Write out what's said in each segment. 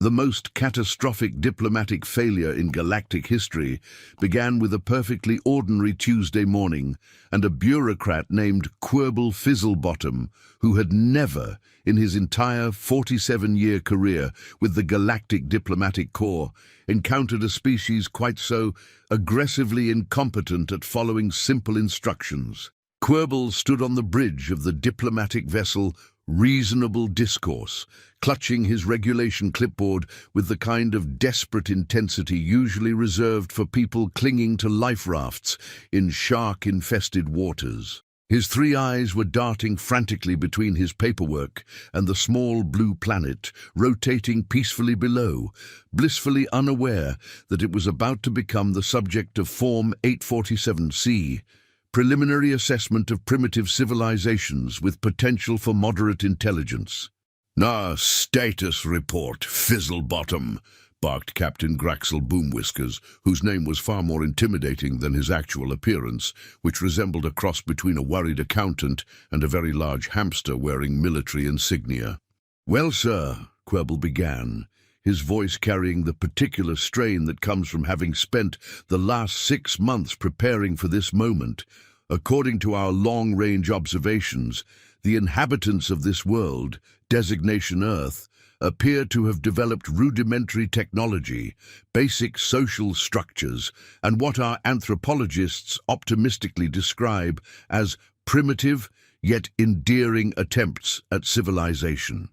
The most catastrophic diplomatic failure in galactic history began with a perfectly ordinary Tuesday morning and a bureaucrat named Quirble Fizzlebottom, who had never, in his entire 47-year career with the Galactic Diplomatic Corps, encountered a species quite so aggressively incompetent at following simple instructions. Quirble stood on the bridge of the diplomatic vessel Reasonable Discourse, clutching his regulation clipboard with the kind of desperate intensity usually reserved for people clinging to life rafts in shark-infested waters. His three eyes were darting frantically between his paperwork and the small blue planet rotating peacefully below, blissfully unaware that it was about to become the subject of Form 847C, Preliminary Assessment of Primitive Civilizations with Potential for Moderate Intelligence. Status report, Fizzlebottom," barked Captain Graxel Boomwhiskers, whose name was far more intimidating than his actual appearance, which resembled a cross between a worried accountant and a very large hamster wearing military insignia. "Well, sir," Quirble began, his voice carrying the particular strain that comes from having spent the last 6 months preparing for this moment, "according to our long-range observations, the inhabitants of this world, designation Earth, appear to have developed rudimentary technology, basic social structures, and what our anthropologists optimistically describe as primitive yet endearing attempts at civilization."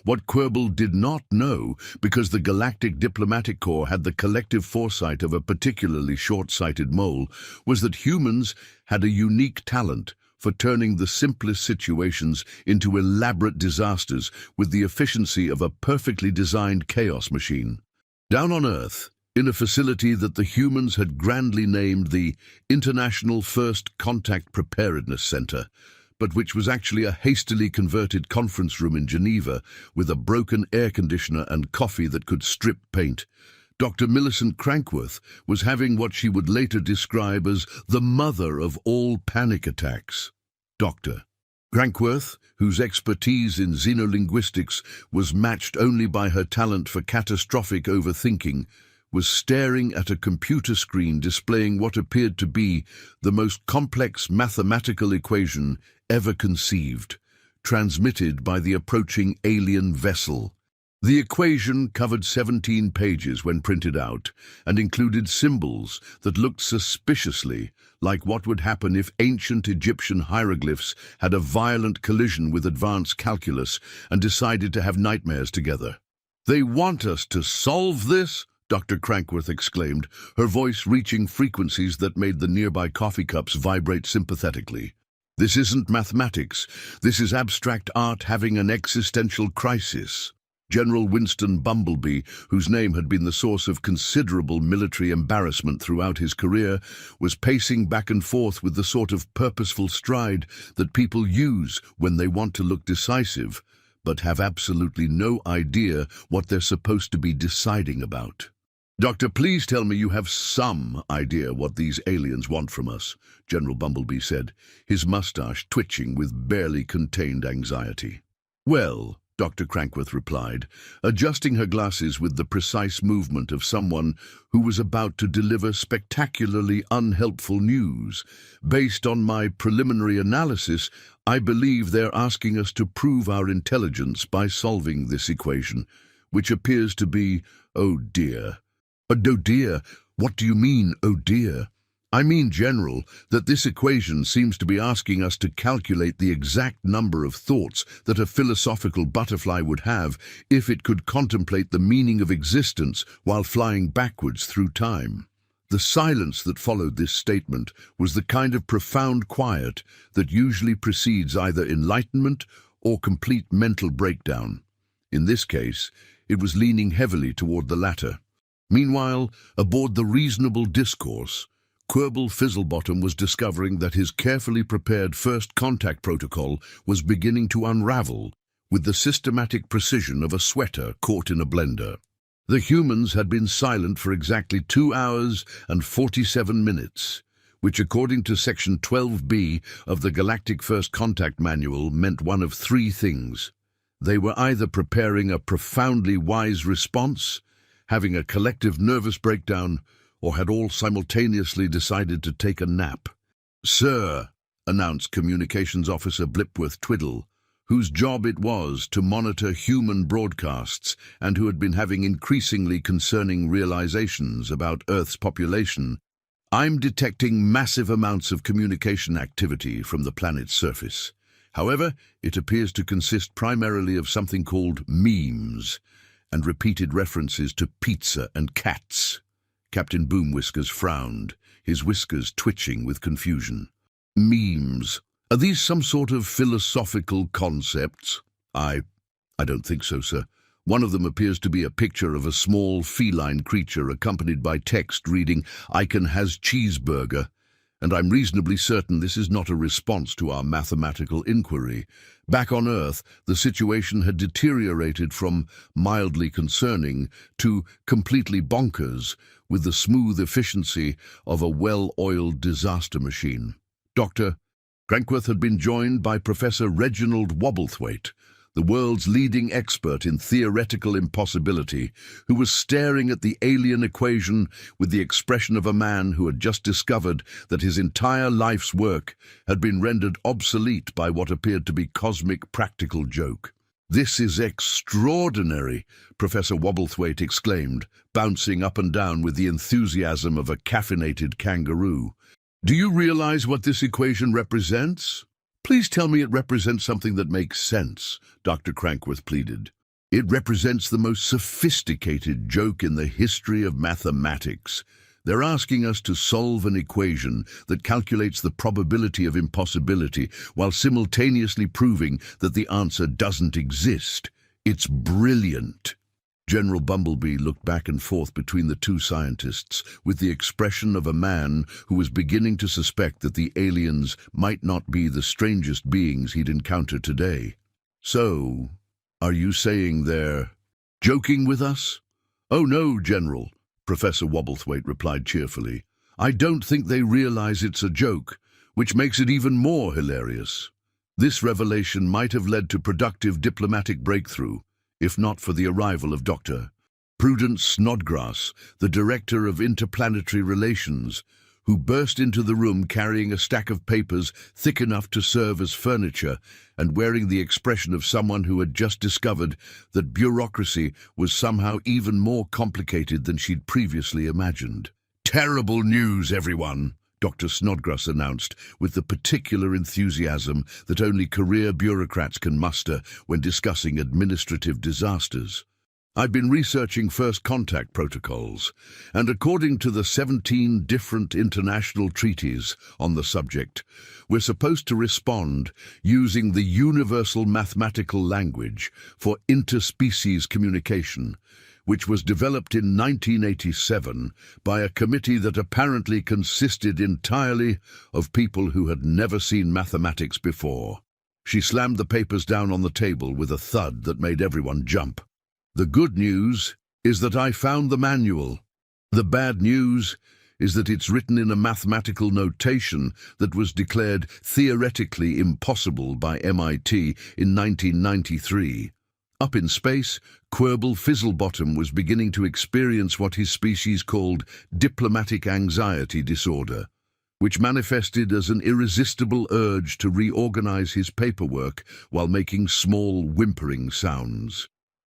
What Quirble did not know, because the Galactic Diplomatic Corps had the collective foresight of a particularly short-sighted mole, was that humans had a unique talent for turning the simplest situations into elaborate disasters with the efficiency of a perfectly designed chaos machine. Down on Earth, in a facility that the humans had grandly named the International First Contact Preparedness Center, but which was actually a hastily converted conference room in Geneva with a broken air conditioner and coffee that could strip paint, Dr. Millicent Crankworth was having what she would later describe as the mother of all panic attacks. Dr. Crankworth, whose expertise in xenolinguistics was matched only by her talent for catastrophic overthinking, was staring at a computer screen displaying what appeared to be the most complex mathematical equation ever conceived, transmitted by the approaching alien vessel. The equation covered 17 pages when printed out and included symbols that looked suspiciously like what would happen if ancient Egyptian hieroglyphs had a violent collision with advanced calculus and decided to have nightmares together. "They want us to solve this?" Dr. Crankworth exclaimed, her voice reaching frequencies that made the nearby coffee cups vibrate sympathetically. "This isn't mathematics. This is abstract art having an existential crisis." General Winston Bumblebee, whose name had been the source of considerable military embarrassment throughout his career, was pacing back and forth with the sort of purposeful stride that people use when they want to look decisive, but have absolutely no idea what they're supposed to be deciding about. "Doctor, please tell me you have some idea what these aliens want from us," General Bumblebee said, his mustache twitching with barely contained anxiety. "Well," Dr. Crankworth replied, adjusting her glasses with the precise movement of someone who was about to deliver spectacularly unhelpful news, "based on my preliminary analysis, I believe they're asking us to prove our intelligence by solving this equation, which appears to be, oh dear." "Oh dear? What do you mean, oh dear?" "I mean, General, that this equation seems to be asking us to calculate the exact number of thoughts that a philosophical butterfly would have if it could contemplate the meaning of existence while flying backwards through time." The silence that followed this statement was the kind of profound quiet that usually precedes either enlightenment or complete mental breakdown. In this case, it was leaning heavily toward the latter. Meanwhile, aboard the Reasonable Discourse, Quirble Fizzlebottom was discovering that his carefully prepared first contact protocol was beginning to unravel with the systematic precision of a sweater caught in a blender. The humans had been silent for exactly 2 hours and 47 minutes, which according to Section 12B of the Galactic First Contact Manual meant one of 3 things. They were either preparing a profoundly wise response, having a collective nervous breakdown, or had all simultaneously decided to take a nap. "Sir," announced Communications Officer Blipworth Twiddle, whose job it was to monitor human broadcasts and who had been having increasingly concerning realizations about Earth's population, "I'm detecting massive amounts of communication activity from the planet's surface. However, it appears to consist primarily of something called memes and repeated references to pizza and cats." Captain Boomwhiskers frowned, his whiskers twitching with confusion. "Memes. Are these some sort of philosophical concepts?" I don't think so, sir. One of them appears to be a picture of a small feline creature accompanied by text reading, "Icon has cheeseburger," and I'm reasonably certain this is not a response to our mathematical inquiry. Back on Earth, the situation had deteriorated from mildly concerning to completely bonkers, with the smooth efficiency of a well-oiled disaster machine. Dr. Crankworth had been joined by Professor Reginald Wobblethwaite, the world's leading expert in theoretical impossibility, who was staring at the alien equation with the expression of a man who had just discovered that his entire life's work had been rendered obsolete by what appeared to be cosmic practical joke. "This is extraordinary," Professor Wobblethwaite exclaimed, bouncing up and down with the enthusiasm of a caffeinated kangaroo. "Do you realize what this equation represents?" "Please tell me it represents something that makes sense," Dr. Crankworth pleaded. "It represents the most sophisticated joke in the history of mathematics. They're asking us to solve an equation that calculates the probability of impossibility while simultaneously proving that the answer doesn't exist. It's brilliant." General Bumblebee looked back and forth between the two scientists with the expression of a man who was beginning to suspect that the aliens might not be the strangest beings he'd encountered today. "So, are you saying they're joking with us?" "Oh no, General," Professor Wobblethwaite replied cheerfully. "I don't think they realize it's a joke, which makes it even more hilarious. This revelation might have led to productive diplomatic breakthrough, if not for the arrival of Dr. Prudence Snodgrass, the Director of Interplanetary Relations, who burst into the room carrying a stack of papers thick enough to serve as furniture and wearing the expression of someone who had just discovered that bureaucracy was somehow even more complicated than she'd previously imagined. "Terrible news, everyone," Dr. Snodgrass announced with the particular enthusiasm that only career bureaucrats can muster when discussing administrative disasters. "I've been researching first contact protocols, and according to the 17 different international treaties on the subject, we're supposed to respond using the universal mathematical language for interspecies communication, which was developed in 1987 by a committee that apparently consisted entirely of people who had never seen mathematics before." She slammed the papers down on the table with a thud that made everyone jump. "The good news is that I found the manual. The bad news is that it's written in a mathematical notation that was declared theoretically impossible by MIT in 1993. Up in space, Quirble Fizzlebottom was beginning to experience what his species called diplomatic anxiety disorder, which manifested as an irresistible urge to reorganize his paperwork while making small whimpering sounds.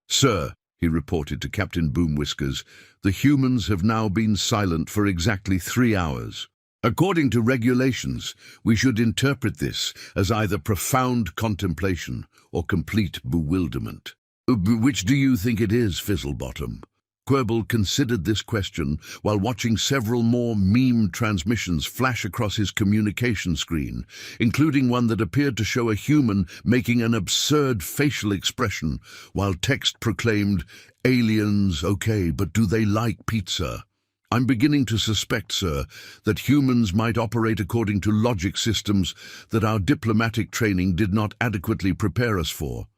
"Sir," he reported to Captain Boomwhiskers, "the humans have now been silent for exactly 3 hours. According to regulations, we should interpret this as either profound contemplation or complete bewilderment." "Which do you think it is, Fizzlebottom?" Quirble considered this question while watching several more meme transmissions flash across his communication screen, including one that appeared to show a human making an absurd facial expression while text proclaimed, "Aliens, okay, but do they like pizza?" "I'm beginning to suspect, sir, that humans might operate according to logic systems that our diplomatic training did not adequately prepare us for."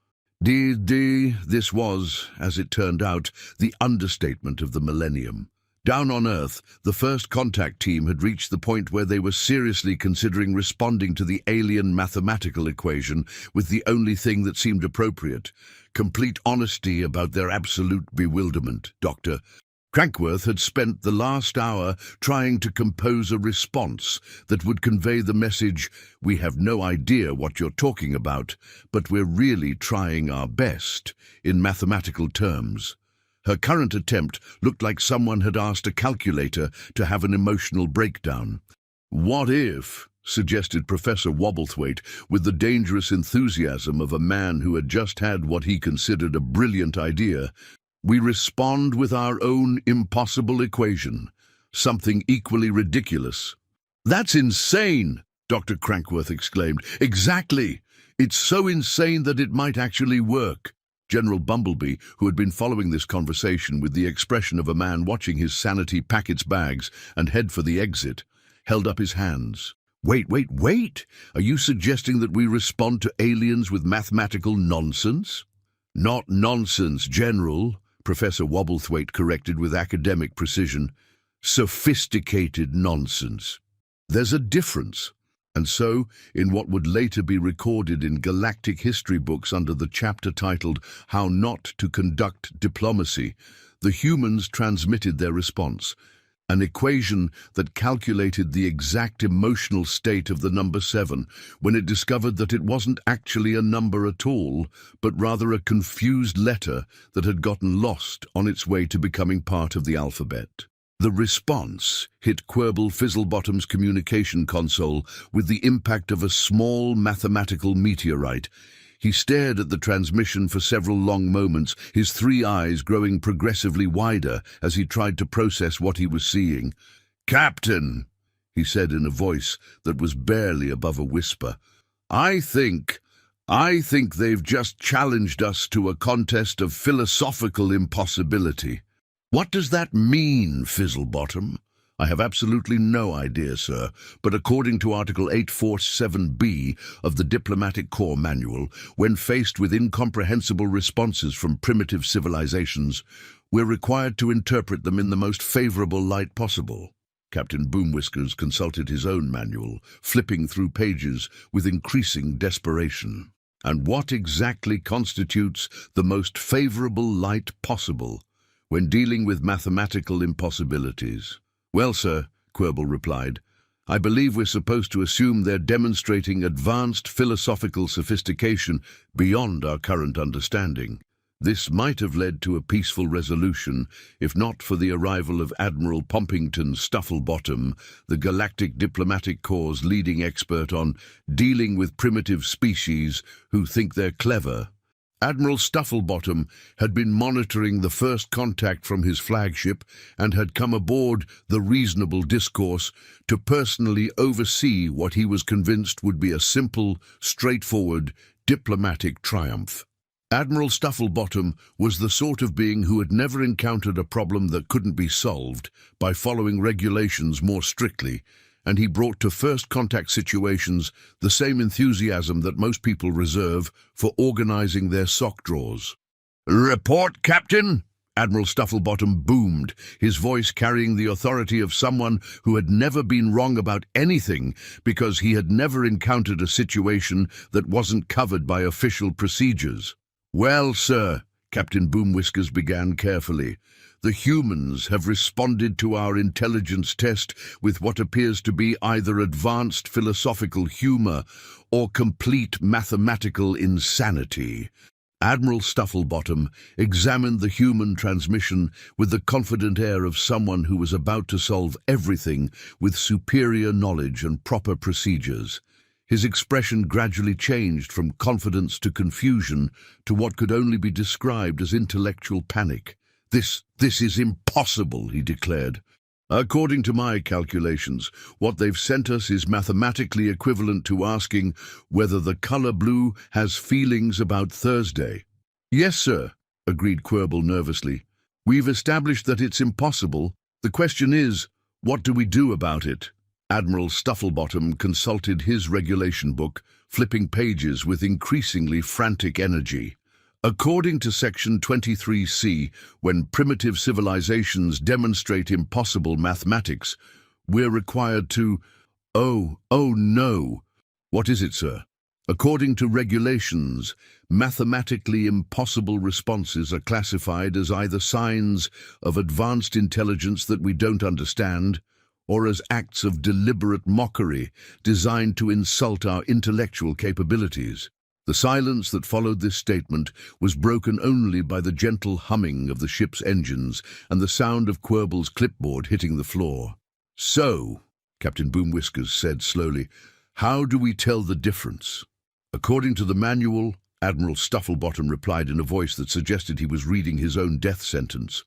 This was, as it turned out, the understatement of the millennium. Down on Earth, the first contact team had reached the point where they were seriously considering responding to the alien mathematical equation with the only thing that seemed appropriate: complete honesty about their absolute bewilderment. Dr. Crankworth had spent the last hour trying to compose a response that would convey the message, "We have no idea what you're talking about, but we're really trying our best," in mathematical terms. Her current attempt looked like someone had asked a calculator to have an emotional breakdown. "What if," suggested Professor Wobblethwaite, with the dangerous enthusiasm of a man who had just had what he considered a brilliant idea, "we respond with our own impossible equation, something equally ridiculous?" "That's insane!" Dr. Crankworth exclaimed. "Exactly! It's so insane that it might actually work." General Bumblebee, who had been following this conversation with the expression of a man watching his sanity pack its bags and head for the exit, held up his hands. Wait! Are you suggesting that we respond to aliens with mathematical nonsense?" "Not nonsense, General," Professor Wobblethwaite corrected with academic precision. "Sophisticated nonsense. There's a difference." And so, in what would later be recorded in galactic history books under the chapter titled "How Not to Conduct Diplomacy," the humans transmitted their response, an equation that calculated the exact emotional state of the number 7 when it discovered that it wasn't actually a number at all, but rather a confused letter that had gotten lost on its way to becoming part of the alphabet. The response hit Quirble Fizzlebottom's communication console with the impact of a small mathematical meteorite. He stared at the transmission for several long moments, his 3 eyes growing progressively wider as he tried to process what he was seeing. "Captain," he said in a voice that was barely above a whisper, I think they've just challenged us to a contest of philosophical impossibility." "What does that mean, Fizzlebottom?" "I have absolutely no idea, sir, but according to Article 847B of the Diplomatic Corps Manual, when faced with incomprehensible responses from primitive civilizations, we're required to interpret them in the most favorable light possible." Captain Boomwhiskers consulted his own manual, flipping through pages with increasing desperation. "And what exactly constitutes the most favorable light possible when dealing with mathematical impossibilities?" "Well, sir," Quirble replied, "I believe we're supposed to assume they're demonstrating advanced philosophical sophistication beyond our current understanding. This might have led to a peaceful resolution if not for the arrival of Admiral Pompington Stufflebottom, the Galactic Diplomatic Corps' leading expert on dealing with primitive species who think they're clever." Admiral Stufflebottom had been monitoring the first contact from his flagship and had come aboard the Reasonable Discourse to personally oversee what he was convinced would be a simple, straightforward, diplomatic triumph. Admiral Stufflebottom was the sort of being who had never encountered a problem that couldn't be solved by following regulations more strictly, and he brought to first contact situations the same enthusiasm that most people reserve for organizing their sock drawers. "Report, Captain!" Admiral Stufflebottom boomed, his voice carrying the authority of someone who had never been wrong about anything because he had never encountered a situation that wasn't covered by official procedures. "Well, sir," Captain Boomwhiskers began carefully, "the humans have responded to our intelligence test with what appears to be either advanced philosophical humor or complete mathematical insanity." Admiral Stufflebottom examined the human transmission with the confident air of someone who was about to solve everything with superior knowledge and proper procedures. His expression gradually changed from confidence to confusion to what could only be described as intellectual panic. This is impossible," he declared. "According to my calculations, what they've sent us is mathematically equivalent to asking whether the color blue has feelings about Thursday." "Yes, sir," agreed Quirble nervously. "We've established that it's impossible. The question is, what do we do about it?" Admiral Stufflebottom consulted his regulation book, flipping pages with increasingly frantic energy. According to Section 23C, when primitive civilizations demonstrate impossible mathematics, we're required to... Oh no. What is it, sir? According to regulations, mathematically impossible responses are classified as either signs of advanced intelligence that we don't understand, or as acts of deliberate mockery designed to insult our intellectual capabilities. The silence that followed this statement was broken only by the gentle humming of the ship's engines and the sound of Querble's clipboard hitting the floor. "So," Captain Boomwhiskers said slowly, "how do we tell the difference?" "According to the manual," Admiral Stufflebottom replied in a voice that suggested he was reading his own death sentence,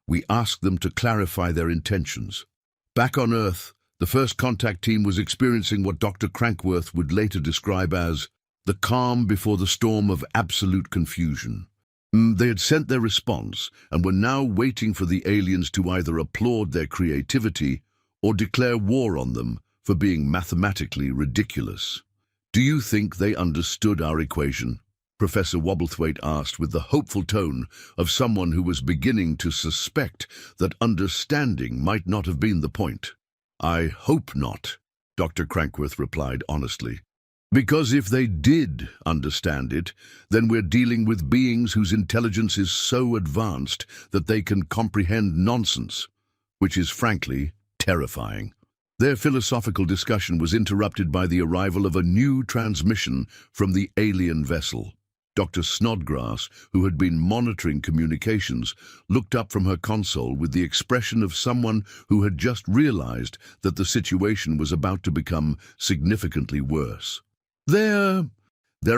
"we ask them to clarify their intentions." Back on Earth, the first contact team was experiencing what Dr. Crankworth would later describe as the calm before the storm of absolute confusion. They had sent their response and were now waiting for the aliens to either applaud their creativity or declare war on them for being mathematically ridiculous. "Do you think they understood our equation?" Professor Wobblethwaite asked with the hopeful tone of someone who was beginning to suspect that understanding might not have been the point. "I hope not," Dr. Crankworth replied honestly. "Because if they did understand it, then we're dealing with beings whose intelligence is so advanced that they can comprehend nonsense, which is frankly terrifying." Their philosophical discussion was interrupted by the arrival of a new transmission from the alien vessel. Dr. Snodgrass, who had been monitoring communications, looked up from her console with the expression of someone who had just realized that the situation was about to become significantly worse. They're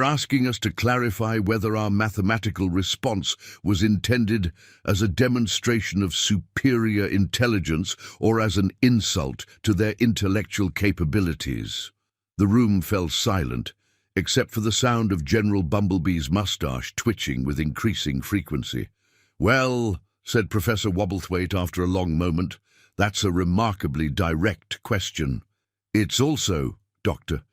asking us to clarify whether our mathematical response was intended as a demonstration of superior intelligence or as an insult to their intellectual capabilities." The room fell silent, except for the sound of General Bumblebee's mustache twitching with increasing frequency. "Well," said Professor Wobblethwaite after a long moment, "that's a remarkably direct question." "It's also, Doctor,"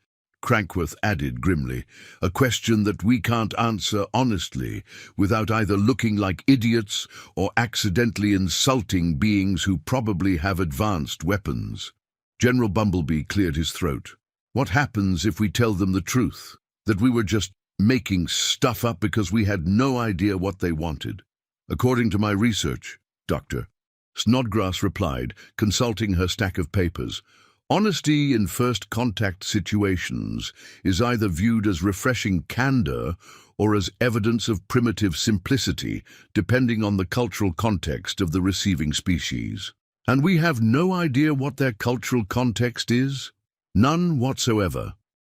Crankworth added grimly, "a question that we can't answer honestly without either looking like idiots or accidentally insulting beings who probably have advanced weapons." General Bumblebee cleared his throat. "What happens if we tell them the truth? That we were just making stuff up because we had no idea what they wanted?" "According to my research, Doctor," Snodgrass replied, consulting her stack of papers, "honesty in first contact situations is either viewed as refreshing candor or as evidence of primitive simplicity, depending on the cultural context of the receiving species. And we have no idea what their cultural context is? None whatsoever."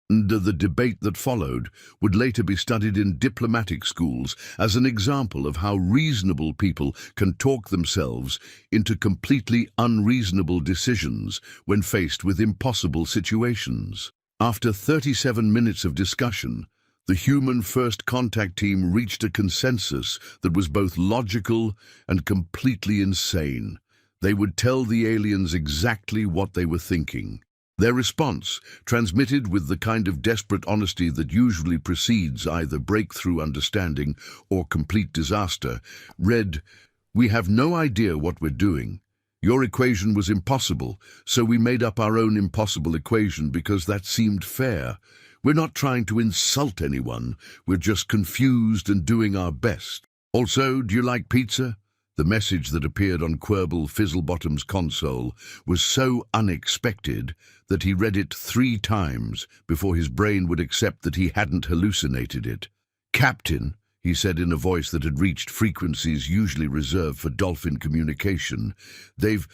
The debate that followed would later be studied in diplomatic schools as an example of how reasonable people can talk themselves into completely unreasonable decisions when faced with impossible situations. After 37 minutes of discussion, the human first contact team reached a consensus that was both logical and completely insane. They would tell the aliens exactly what they were thinking. Their response, transmitted with the kind of desperate honesty that usually precedes either breakthrough understanding or complete disaster, read, "We have no idea what we're doing. Your equation was impossible, so we made up our own impossible equation because that seemed fair. We're not trying to insult anyone, we're just confused and doing our best. Also, do you like pizza?" The message that appeared on Querble Fizzlebottom's console was so unexpected that he read it 3 times before his brain would accept that he hadn't hallucinated it. "Captain," he said in a voice that had reached frequencies usually reserved for dolphin communication, they've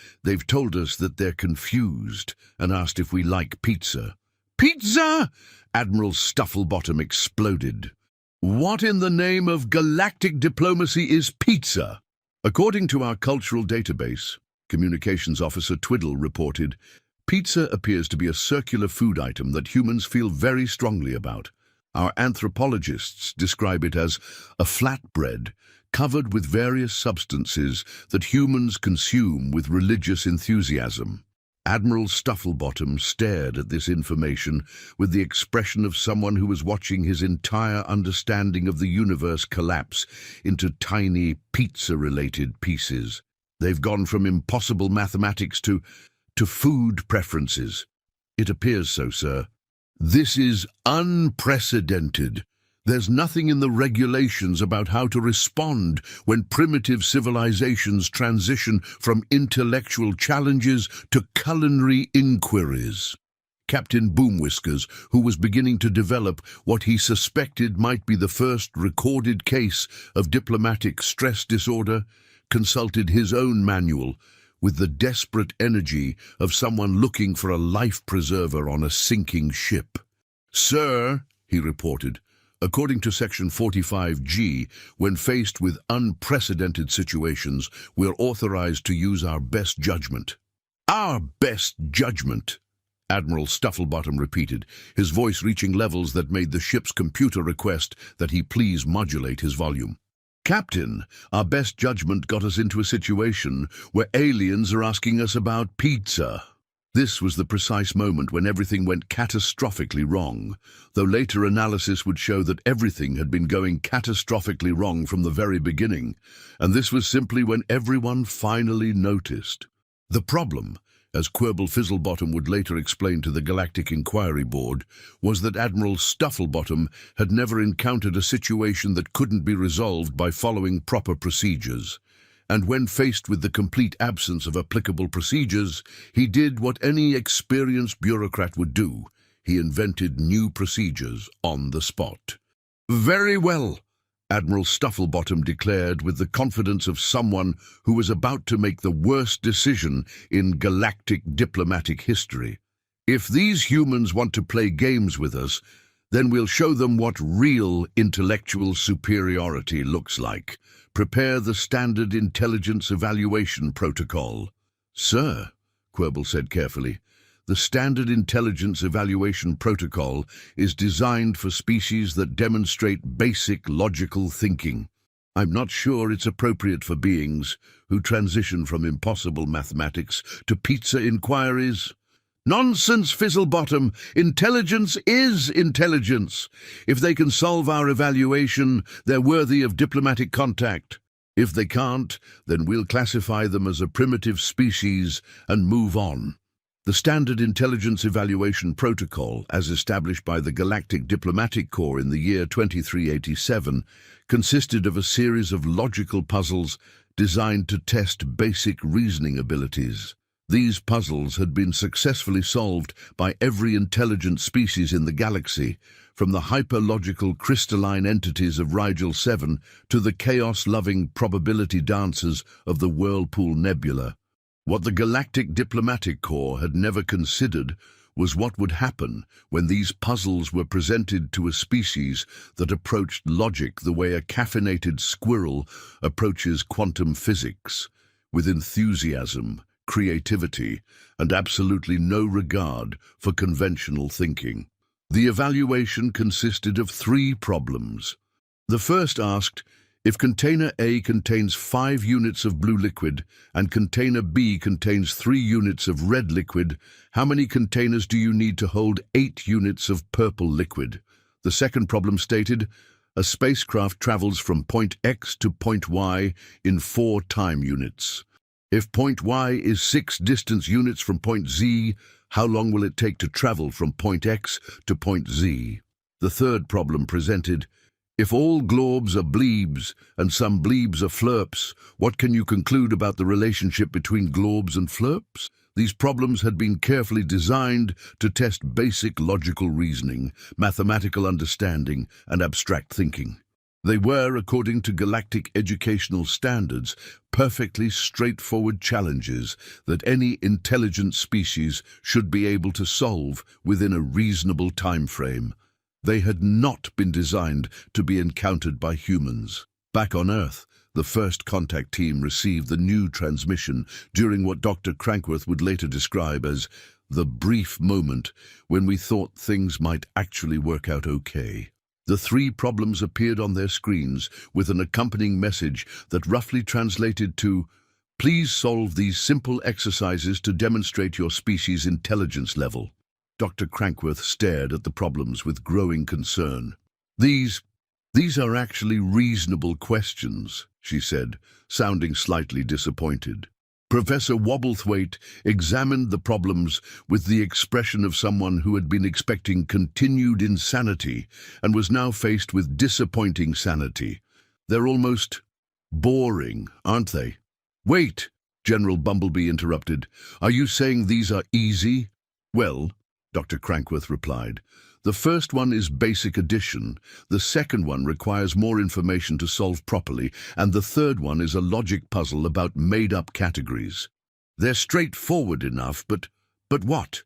told us that they're confused and asked if we like pizza." "Pizza?" Admiral Stufflebottom exploded. "What in the name of galactic diplomacy is pizza?" "According to our cultural database," Communications Officer Twiddle reported, "pizza appears to be a circular food item that humans feel very strongly about. Our anthropologists describe it as a flatbread covered with various substances that humans consume with religious enthusiasm." Admiral Stufflebottom stared at this information with the expression of someone who was watching his entire understanding of the universe collapse into tiny pizza-related pieces. They've gone from impossible mathematics to food preferences. It appears so, sir. This is unprecedented. There's nothing in the regulations about how to respond when primitive civilizations transition from intellectual challenges to culinary inquiries. Captain Boomwhiskers, who was beginning to develop what he suspected might be the first recorded case of diplomatic stress disorder, consulted his own manual with the desperate energy of someone looking for a life preserver on a sinking ship. "Sir," he reported, "according to Section 45G, when faced with unprecedented situations, we're authorized to use our best judgment." "Our best judgment," Admiral Stufflebottom repeated, his voice reaching levels that made the ship's computer request that he please modulate his volume. "Captain, our best judgment got us into a situation where aliens are asking us about pizza." This was the precise moment when everything went catastrophically wrong, though later analysis would show that everything had been going catastrophically wrong from the very beginning, and this was simply when everyone finally noticed. The problem, as Quirble Fizzlebottom would later explain to the Galactic Inquiry Board, was that Admiral Stufflebottom had never encountered a situation that couldn't be resolved by following proper procedures. And when faced with the complete absence of applicable procedures, he did what any experienced bureaucrat would do. He invented new procedures on the spot. "Very well," Admiral Stufflebottom declared with the confidence of someone who was about to make the worst decision in galactic diplomatic history. "If these humans want to play games with us, then we'll show them what real intellectual superiority looks like. Prepare the Standard Intelligence Evaluation Protocol." "Sir," Quirble said carefully, "the Standard Intelligence Evaluation Protocol is designed for species that demonstrate basic logical thinking. I'm not sure it's appropriate for beings who transition from impossible mathematics to pizza inquiries." "Nonsense, Fizzlebottom! Intelligence is intelligence. If they can solve our evaluation, they're worthy of diplomatic contact. If they can't, then we'll classify them as a primitive species and move on." The Standard Intelligence Evaluation Protocol, as established by the Galactic Diplomatic Corps in the year 2387, consisted of a series of logical puzzles designed to test basic reasoning abilities. These puzzles had been successfully solved by every intelligent species in the galaxy, from the hyperlogical crystalline entities of Rigel 7 to the chaos-loving probability dancers of the Whirlpool Nebula. What the Galactic Diplomatic Corps had never considered was what would happen when these puzzles were presented to a species that approached logic the way a caffeinated squirrel approaches quantum physics, with enthusiasm, creativity, and absolutely no regard for conventional thinking. The evaluation consisted of 3 problems. The first asked, if container A contains 5 units of blue liquid and container B contains 3 units of red liquid, how many containers do you need to hold 8 units of purple liquid? The second problem stated, a spacecraft travels from point X to point Y in 4 time units. If point Y is 6 distance units from point Z, how long will it take to travel from point X to point Z? The third problem presented, if all globes are bleebs and some bleebs are flirps, what can you conclude about the relationship between globes and flirps? These problems had been carefully designed to test basic logical reasoning, mathematical understanding, and abstract thinking. They were, according to galactic educational standards, perfectly straightforward challenges that any intelligent species should be able to solve within a reasonable time frame. They had not been designed to be encountered by humans. Back on Earth, the first contact team received the new transmission during what Dr. Crankworth would later describe as the brief moment when we thought things might actually work out okay. The 3 problems appeared on their screens with an accompanying message that roughly translated to, Please solve these simple exercises to demonstrate your species' intelligence level. Dr. Crankworth stared at the problems with growing concern. These are actually reasonable questions, she said, sounding slightly disappointed. Professor Wobblethwaite examined the problems with the expression of someone who had been expecting continued insanity and was now faced with disappointing sanity. They're almost boring, aren't they? Wait, General Bumblebee interrupted. Are you saying these are easy? Well, Dr. Crankworth replied, the first one is basic addition, the second one requires more information to solve properly, and the third one is a logic puzzle about made-up categories. They're straightforward enough, but what?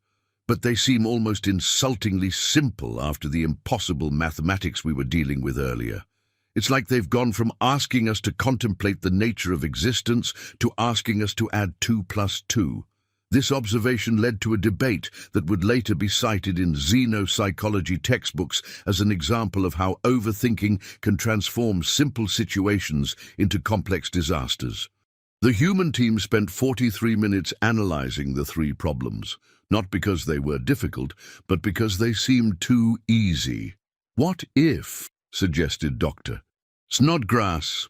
But they seem almost insultingly simple after the impossible mathematics we were dealing with earlier. It's like they've gone from asking us to contemplate the nature of existence to asking us to add 2 plus 2. This observation led to a debate that would later be cited in xenopsychology textbooks as an example of how overthinking can transform simple situations into complex disasters. The human team spent 43 minutes analyzing the 3 problems, not because they were difficult, but because they seemed too easy. What if, suggested Dr. Snodgrass,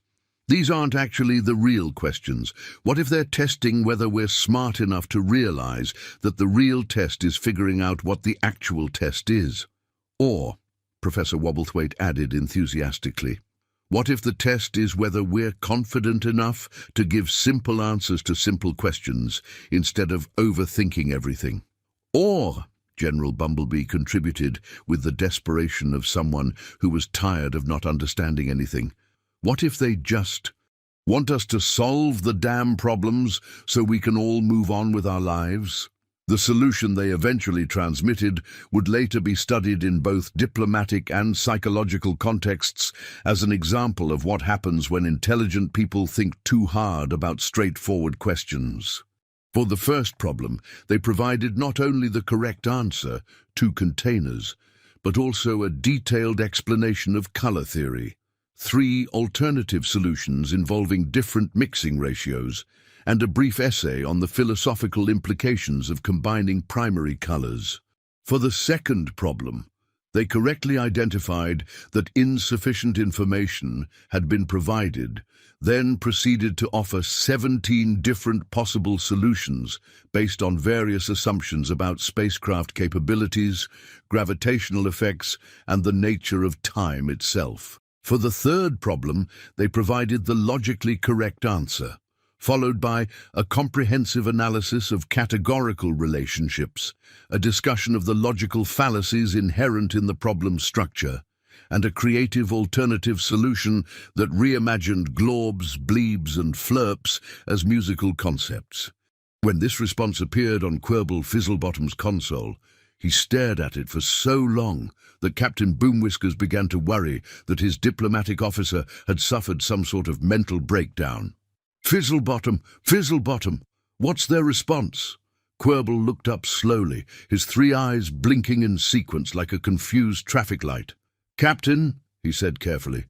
these aren't actually the real questions. What if they're testing whether we're smart enough to realize that the real test is figuring out what the actual test is? Or, Professor Wobblethwaite added enthusiastically, what if the test is whether we're confident enough to give simple answers to simple questions instead of overthinking everything? Or, General Bumblebee contributed with the desperation of someone who was tired of not understanding anything, what if they just want us to solve the damn problems so we can all move on with our lives? The solution they eventually transmitted would later be studied in both diplomatic and psychological contexts as an example of what happens when intelligent people think too hard about straightforward questions. For the first problem, they provided not only the correct answer, 2 containers, but also a detailed explanation of color theory, 3 alternative solutions involving different mixing ratios, and a brief essay on the philosophical implications of combining primary colors. For the second problem, they correctly identified that insufficient information had been provided, then proceeded to offer 17 different possible solutions based on various assumptions about spacecraft capabilities, gravitational effects, and the nature of time itself. For the third problem, they provided the logically correct answer, followed by a comprehensive analysis of categorical relationships, a discussion of the logical fallacies inherent in the problem's structure, and a creative alternative solution that reimagined globs, bleebs, and flirps as musical concepts. When this response appeared on Quirble Fizzlebottom's console, he stared at it for so long that Captain Boomwhiskers began to worry that his diplomatic officer had suffered some sort of mental breakdown. "Fizzlebottom, Fizzlebottom, what's their response?" Quirble looked up slowly, his 3 eyes blinking in sequence like a confused traffic light. "Captain," he said carefully,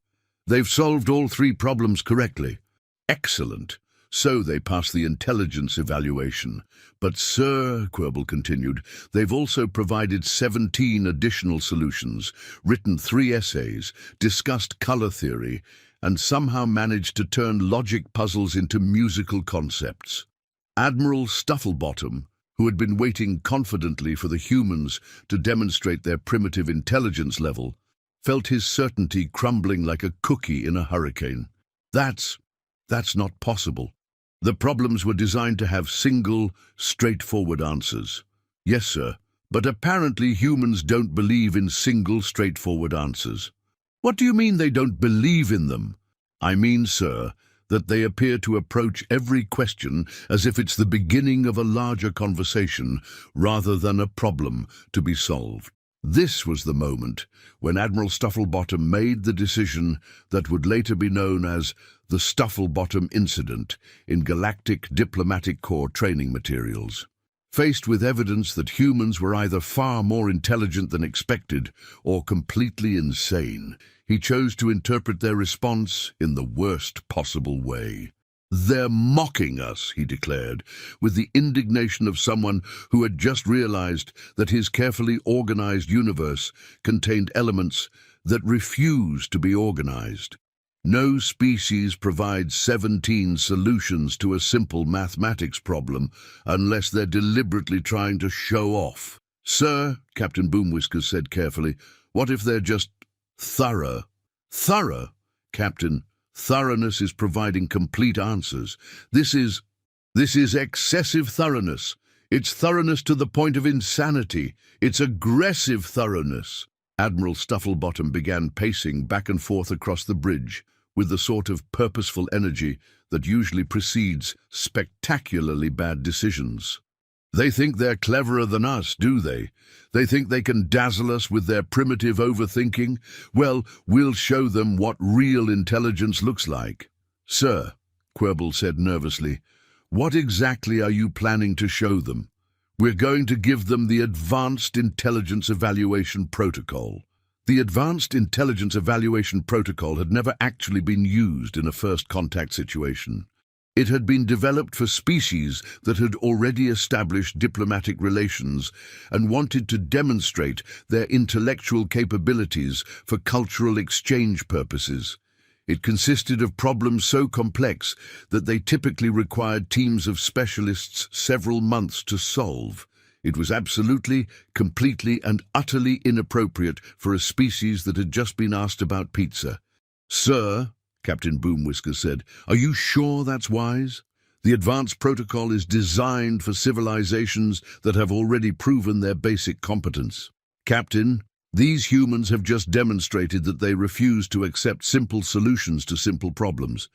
"they've solved all 3 problems correctly." "Excellent. So they passed the intelligence evaluation. But, sir," Quirble continued, "they've also provided 17 additional solutions, written 3 essays, discussed color theory, and somehow managed to turn logic puzzles into musical concepts." Admiral Stufflebottom, who had been waiting confidently for the humans to demonstrate their primitive intelligence level, felt his certainty crumbling like a cookie in a hurricane. That's not possible. The problems were designed to have single, straightforward answers. Yes, sir, but apparently humans don't believe in single, straightforward answers. What do you mean they don't believe in them? I mean, sir, that they appear to approach every question as if it's the beginning of a larger conversation rather than a problem to be solved. This was the moment when Admiral Stufflebottom made the decision that would later be known as the Stufflebottom Incident in Galactic Diplomatic Corps training materials. Faced with evidence that humans were either far more intelligent than expected or completely insane, he chose to interpret their response in the worst possible way. "They're mocking us," he declared, with the indignation of someone who had just realized that his carefully organized universe contained elements that refused to be organized. No species provides 17 solutions to a simple mathematics problem unless they're deliberately trying to show off. "Sir," Captain Boomwhiskers said carefully, "what if they're just thorough?" "Thorough, Captain. Thoroughness is providing complete answers. This is excessive thoroughness. It's thoroughness to the point of insanity. It's aggressive thoroughness." Admiral Stufflebottom began pacing back and forth across the bridge with the sort of purposeful energy that usually precedes spectacularly bad decisions. "They think they're cleverer than us, do they? They think they can dazzle us with their primitive overthinking? Well, we'll show them what real intelligence looks like." "Sir," Quirble said nervously, "what exactly are you planning to show them?" "We're going to give them the Advanced Intelligence Evaluation Protocol." The Advanced Intelligence Evaluation Protocol had never actually been used in a first contact situation. It had been developed for species that had already established diplomatic relations and wanted to demonstrate their intellectual capabilities for cultural exchange purposes. It consisted of problems so complex that they typically required teams of specialists several months to solve. It was absolutely, completely, and utterly inappropriate for a species that had just been asked about pizza. "Sir," Captain Boomwhiskers said, "are you sure that's wise? The advanced protocol is designed for civilizations that have already proven their basic competence. Captain, these humans have just demonstrated that they refuse to accept simple solutions to simple problems.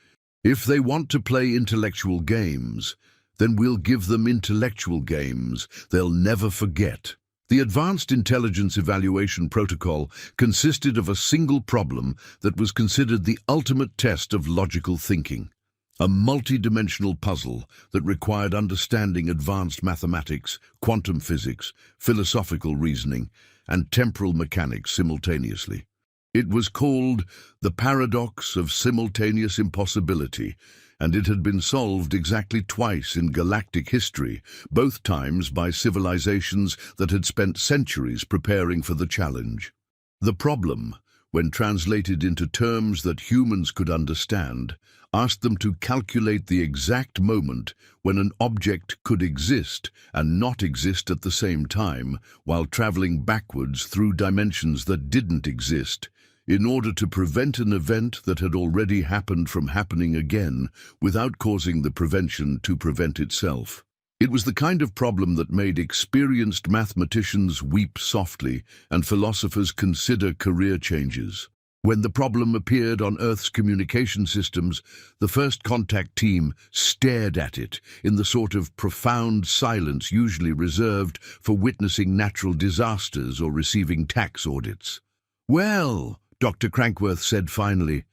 If they want to play intellectual games, then we'll give them intellectual games they'll never forget." The Advanced Intelligence Evaluation Protocol consisted of a single problem that was considered the ultimate test of logical thinking. A multi-dimensional puzzle that required understanding advanced mathematics, quantum physics, philosophical reasoning, and temporal mechanics simultaneously. It was called the paradox of simultaneous impossibility, and it had been solved exactly twice in galactic history, both times by civilizations that had spent centuries preparing for the challenge. The problem, when translated into terms that humans could understand, asked them to calculate the exact moment when an object could exist and not exist at the same time, while traveling backwards through dimensions that didn't exist, in order to prevent an event that had already happened from happening again without causing the prevention to prevent itself. It was the kind of problem that made experienced mathematicians weep softly and philosophers consider career changes. When the problem appeared on Earth's communication systems, the first contact team stared at it in the sort of profound silence usually reserved for witnessing natural disasters or receiving tax audits. "Well," Dr. Crankworth said finally,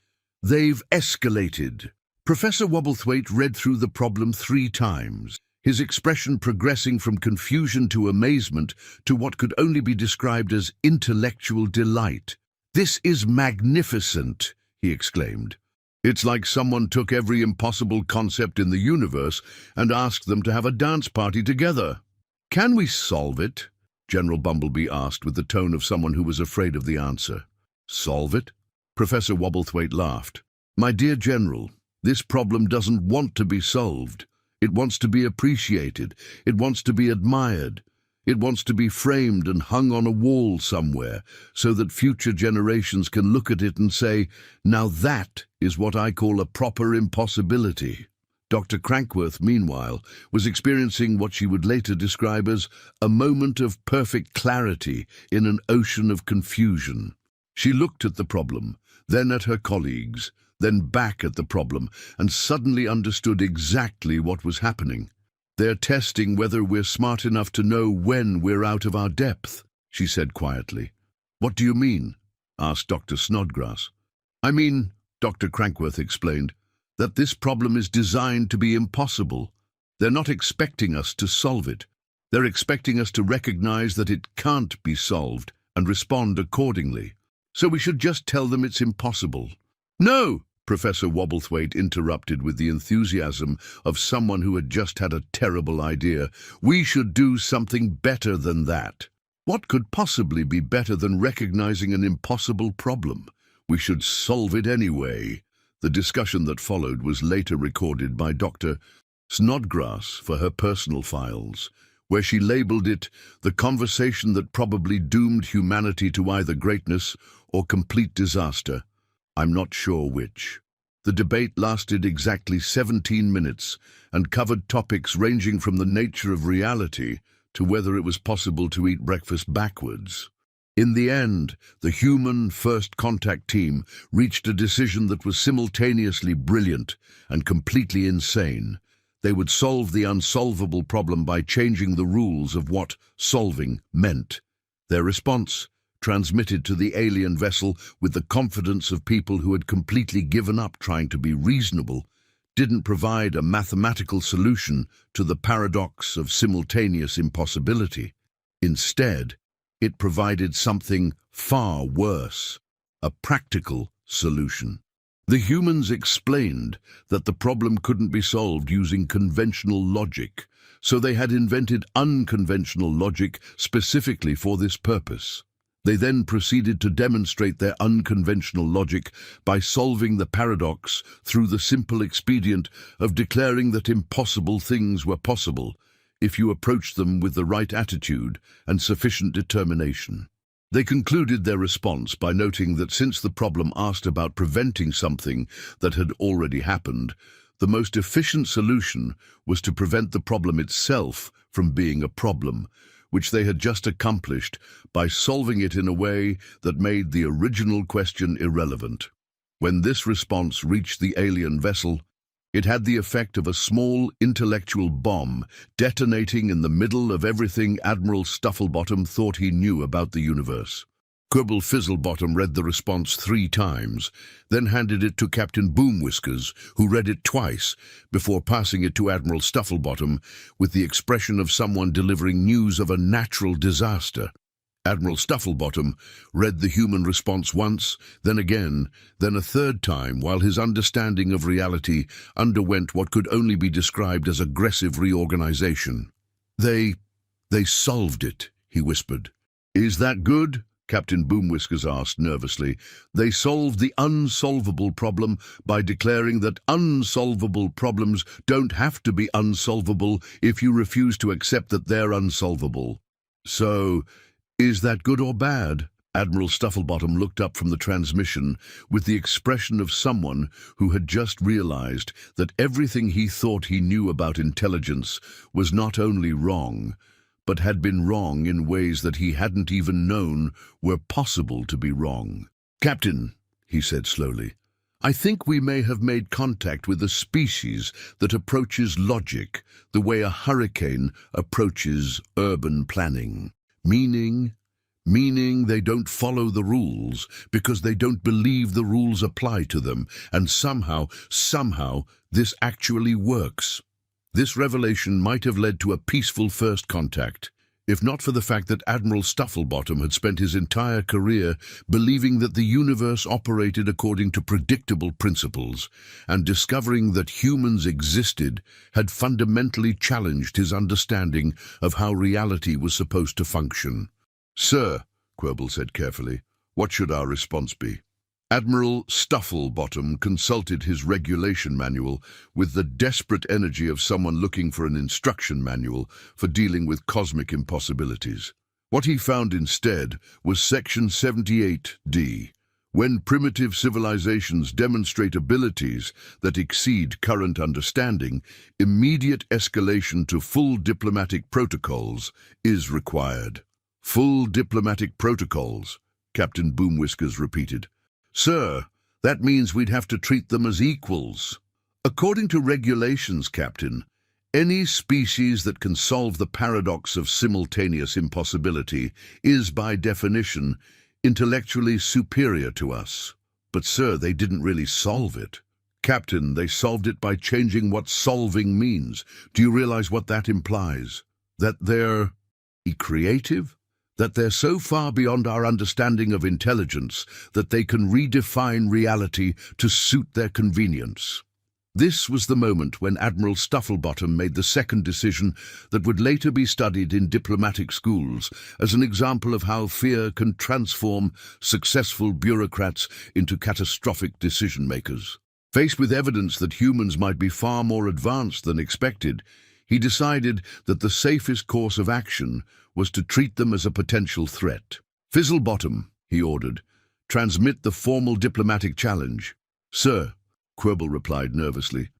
"they've escalated." Professor Wobblethwaite read through the problem 3 times, his expression progressing from confusion to amazement to what could only be described as intellectual delight. "This is magnificent," he exclaimed. "It's like someone took every impossible concept in the universe and asked them to have a dance party together." "Can we solve it?" General Bumblebee asked with the tone of someone who was afraid of the answer. "Solve it?" Professor Wobblethwaite laughed. "My dear General, this problem doesn't want to be solved. It wants to be appreciated. It wants to be admired. It wants to be framed and hung on a wall somewhere so that future generations can look at it and say, 'Now that is what I call a proper impossibility.'" Dr. Crankworth, meanwhile, was experiencing what she would later describe as a moment of perfect clarity in an ocean of confusion. She looked at the problem, then at her colleagues, then back at the problem, and suddenly understood exactly what was happening. "They're testing whether we're smart enough to know when we're out of our depth," she said quietly. "What do you mean?" asked Dr. Snodgrass. "I mean," Dr. Crankworth explained, "that this problem is designed to be impossible. They're not expecting us to solve it. They're expecting us to recognize that it can't be solved and respond accordingly. So we should just tell them it's impossible." "No!" Professor Wobblethwaite interrupted with the enthusiasm of someone who had just had a terrible idea. "We should do something better than that. What could possibly be better than recognizing an impossible problem? We should solve it anyway." The discussion that followed was later recorded by Dr. Snodgrass for her personal files, where she labeled it the conversation that probably doomed humanity to either greatness or complete disaster. I'm not sure which. The debate lasted exactly 17 minutes and covered topics ranging from the nature of reality to whether it was possible to eat breakfast backwards. In the end, the human first contact team reached a decision that was simultaneously brilliant and completely insane. They would solve the unsolvable problem by changing the rules of what solving meant. Their response, transmitted to the alien vessel with the confidence of people who had completely given up trying to be reasonable, didn't provide a mathematical solution to the paradox of simultaneous impossibility. Instead, it provided something far worse, a practical solution. The humans explained that the problem couldn't be solved using conventional logic, so they had invented unconventional logic specifically for this purpose. They then proceeded to demonstrate their unconventional logic by solving the paradox through the simple expedient of declaring that impossible things were possible if you approached them with the right attitude and sufficient determination. They concluded their response by noting that since the problem asked about preventing something that had already happened, the most efficient solution was to prevent the problem itself from being a problem, which they had just accomplished by solving it in a way that made the original question irrelevant. When this response reached the alien vessel, it had the effect of a small intellectual bomb detonating in the middle of everything Admiral Stufflebottom thought he knew about the universe. Quibble Fizzlebottom read the response 3 times, then handed it to Captain Boomwhiskers, who read it twice, before passing it to Admiral Stufflebottom with the expression of someone delivering news of a natural disaster. Admiral Stufflebottom read the human response once, then again, then a 3rd time, while his understanding of reality underwent what could only be described as aggressive reorganization. They solved it," he whispered. "Is that good?" Captain Boomwhiskers asked nervously. "They solved the unsolvable problem by declaring that unsolvable problems don't have to be unsolvable if you refuse to accept that they're unsolvable. So, is that good or bad?" Admiral Stufflebottom looked up from the transmission with the expression of someone who had just realized that everything he thought he knew about intelligence was not only wrong, but had been wrong in ways that he hadn't even known were possible to be wrong. "Captain," he said slowly, "I think we may have made contact with a species that approaches logic the way a hurricane approaches urban planning. Meaning they don't follow the rules because they don't believe the rules apply to them, and somehow this actually works. This revelation might have led to a peaceful first contact, if not for the fact that Admiral Stufflebottom had spent his entire career believing that the universe operated according to predictable principles, and discovering that humans existed had fundamentally challenged his understanding of how reality was supposed to function. "Sir," Quirble said carefully, "what should our response be?" Admiral Stufflebottom consulted his regulation manual with the desperate energy of someone looking for an instruction manual for dealing with cosmic impossibilities. What he found instead was Section 78D. When primitive civilizations demonstrate abilities that exceed current understanding, immediate escalation to full diplomatic protocols is required. "Full diplomatic protocols," Captain Boomwhiskers repeated. "Sir, that means we'd have to treat them as equals." "According to regulations, Captain, any species that can solve the paradox of simultaneous impossibility is, by definition, intellectually superior to us." "But, sir, they didn't really solve it." "Captain, they solved it by changing what solving means. Do you realize what that implies? That they're creative? that they're so far beyond our understanding of intelligence that they can redefine reality to suit their convenience. This was the moment when Admiral Stufflebottom made the second decision that would later be studied in diplomatic schools as an example of how fear can transform successful bureaucrats into catastrophic decision-makers. Faced with evidence that humans might be far more advanced than expected, he decided that the safest course of action was to treat them as a potential threat. "Fizzlebottom," he ordered, "transmit the formal diplomatic challenge." "Sir," Quirble replied nervously,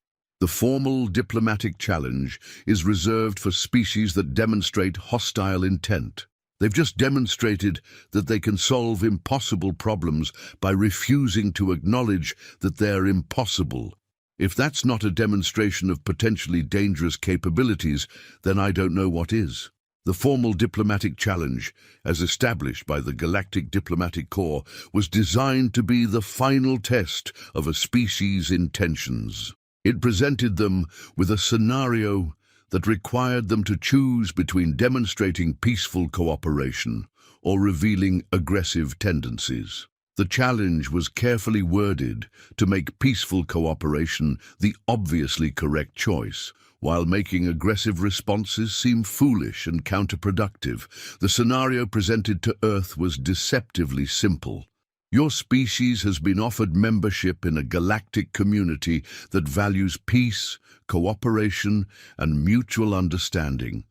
"the formal diplomatic challenge is reserved for species that demonstrate hostile intent. They've just demonstrated that they can solve impossible problems by refusing to acknowledge that they're impossible. If that's not a demonstration of potentially dangerous capabilities, then I don't know what is. The formal diplomatic challenge, as established by the Galactic Diplomatic Corps, was designed to be the final test of a species' intentions. It presented them with a scenario that required them to choose between demonstrating peaceful cooperation or revealing aggressive tendencies. The challenge was carefully worded to make peaceful cooperation the obviously correct choice, while making aggressive responses seem foolish and counterproductive. The scenario presented to Earth was deceptively simple. Your species has been offered membership in a galactic community that values peace, cooperation, and mutual understanding.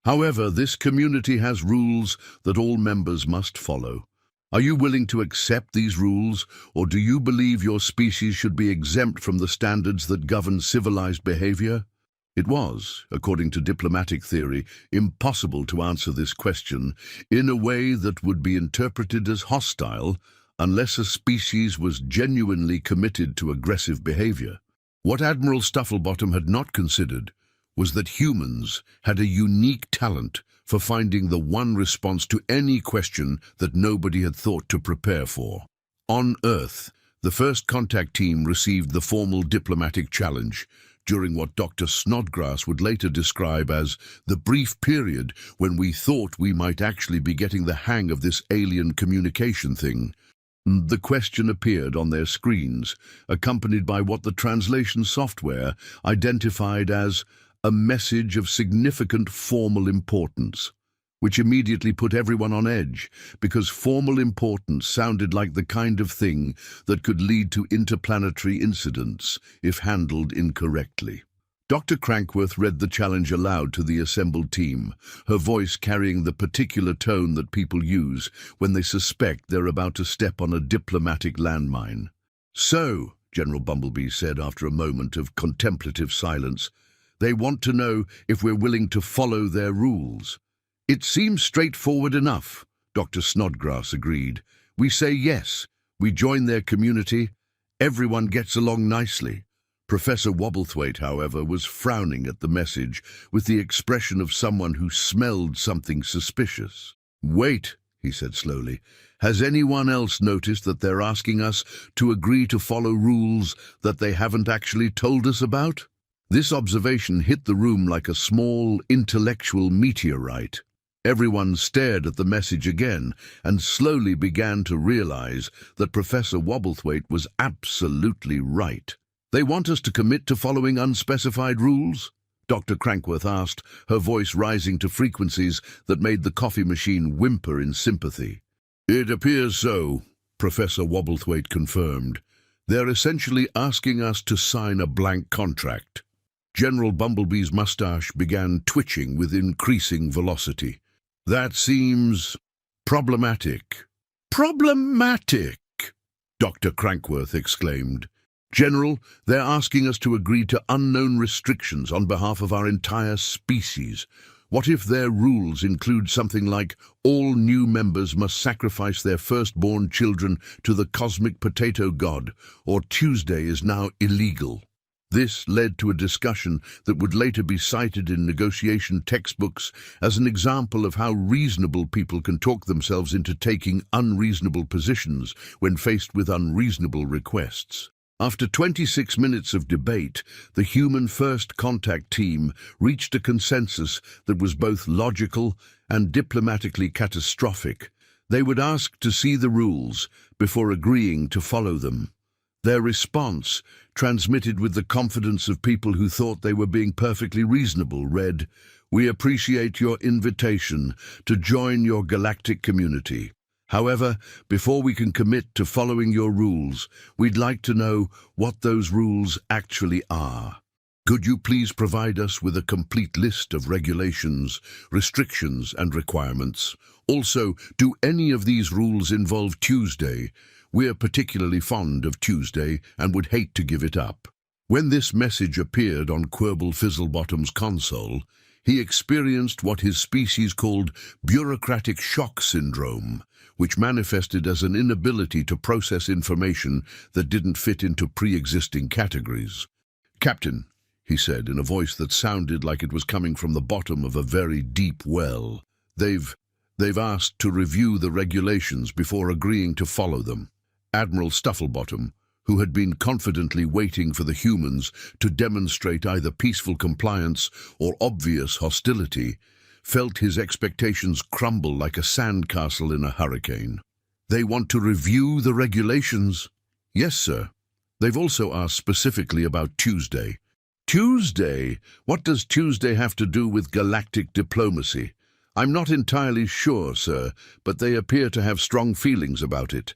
However, this community has rules that all members must follow. Are you willing to accept these rules, or do you believe your species should be exempt from the standards that govern civilized behavior? It was, according to diplomatic theory, impossible to answer this question in a way that would be interpreted as hostile unless a species was genuinely committed to aggressive behavior. What Admiral Stufflebottom had not considered was that humans had a unique talent for finding the one response to any question that nobody had thought to prepare for. On Earth, the first contact team received the formal diplomatic challenge during what Dr. Snodgrass would later describe as the brief period when we thought we might actually be getting the hang of this alien communication thing. The question appeared on their screens, accompanied by what the translation software identified as a message of significant formal importance, which immediately put everyone on edge, because formal importance sounded like the kind of thing that could lead to interplanetary incidents if handled incorrectly. Dr. Crankworth read the challenge aloud to the assembled team, her voice carrying the particular tone that people use when they suspect they're about to step on a diplomatic landmine. "So," General Bumblebee said after a moment of contemplative silence, "they want to know if we're willing to follow their rules." "It seems straightforward enough," Dr. Snodgrass agreed. "We say yes, we join their community, everyone gets along nicely." Professor Wobblethwaite, however, was frowning at the message with the expression of someone who smelled something suspicious. "Wait," he said slowly, "has anyone else noticed that they're asking us to agree to follow rules that they haven't actually told us about?" This observation hit the room like a small intellectual meteorite. Everyone stared at the message again and slowly began to realize that Professor Wobblethwaite was absolutely right. "They want us to commit to following unspecified rules?" Dr. Crankworth asked, her voice rising to frequencies that made the coffee machine whimper in sympathy. "It appears so," Professor Wobblethwaite confirmed. "They're essentially asking us to sign a blank contract." General Bumblebee's mustache began twitching with increasing velocity. "That seems problematic." "Problematic!" Dr. Crankworth exclaimed. "General, they're asking us to agree to unknown restrictions on behalf of our entire species. What if their rules include something like all new members must sacrifice their firstborn children to the cosmic potato god, or Tuesday is now illegal?" This led to a discussion that would later be cited in negotiation textbooks as an example of how reasonable people can talk themselves into taking unreasonable positions when faced with unreasonable requests. After 26 minutes of debate, the human first contact team reached a consensus that was both logical and diplomatically catastrophic. They would ask to see the rules before agreeing to follow them. Their response, transmitted with the confidence of people who thought they were being perfectly reasonable, read, "We appreciate your invitation to join your galactic community. However, before we can commit to following your rules, we'd like to know what those rules actually are. Could you please provide us with a complete list of regulations, restrictions, and requirements? Also, do any of these rules involve Tuesday? We're particularly fond of Tuesday and would hate to give it up." When this message appeared on Quirble Fizzlebottom's console, he experienced what his species called bureaucratic shock syndrome, which manifested as an inability to process information that didn't fit into pre-existing categories. "Captain," he said in a voice that sounded like it was coming from the bottom of a very deep well, They've asked to review the regulations before agreeing to follow them." Admiral Stufflebottom, who had been confidently waiting for the humans to demonstrate either peaceful compliance or obvious hostility, felt his expectations crumble like a sandcastle in a hurricane. "They want to review the regulations?" "Yes, sir. They've also asked specifically about Tuesday." "Tuesday? What does Tuesday have to do with galactic diplomacy?" "I'm not entirely sure, sir, but they appear to have strong feelings about it."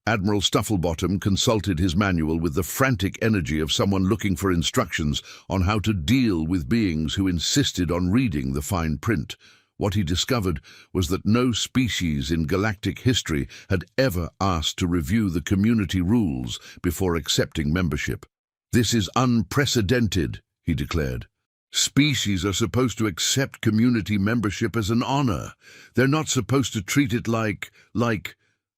Admiral Stufflebottom consulted his manual with the frantic energy of someone looking for instructions on how to deal with beings who insisted on reading the fine print. What he discovered was that no species in galactic history had ever asked to review the community rules before accepting membership. "This is unprecedented," he declared. "Species are supposed to accept community membership as an honor. They're not supposed to treat it like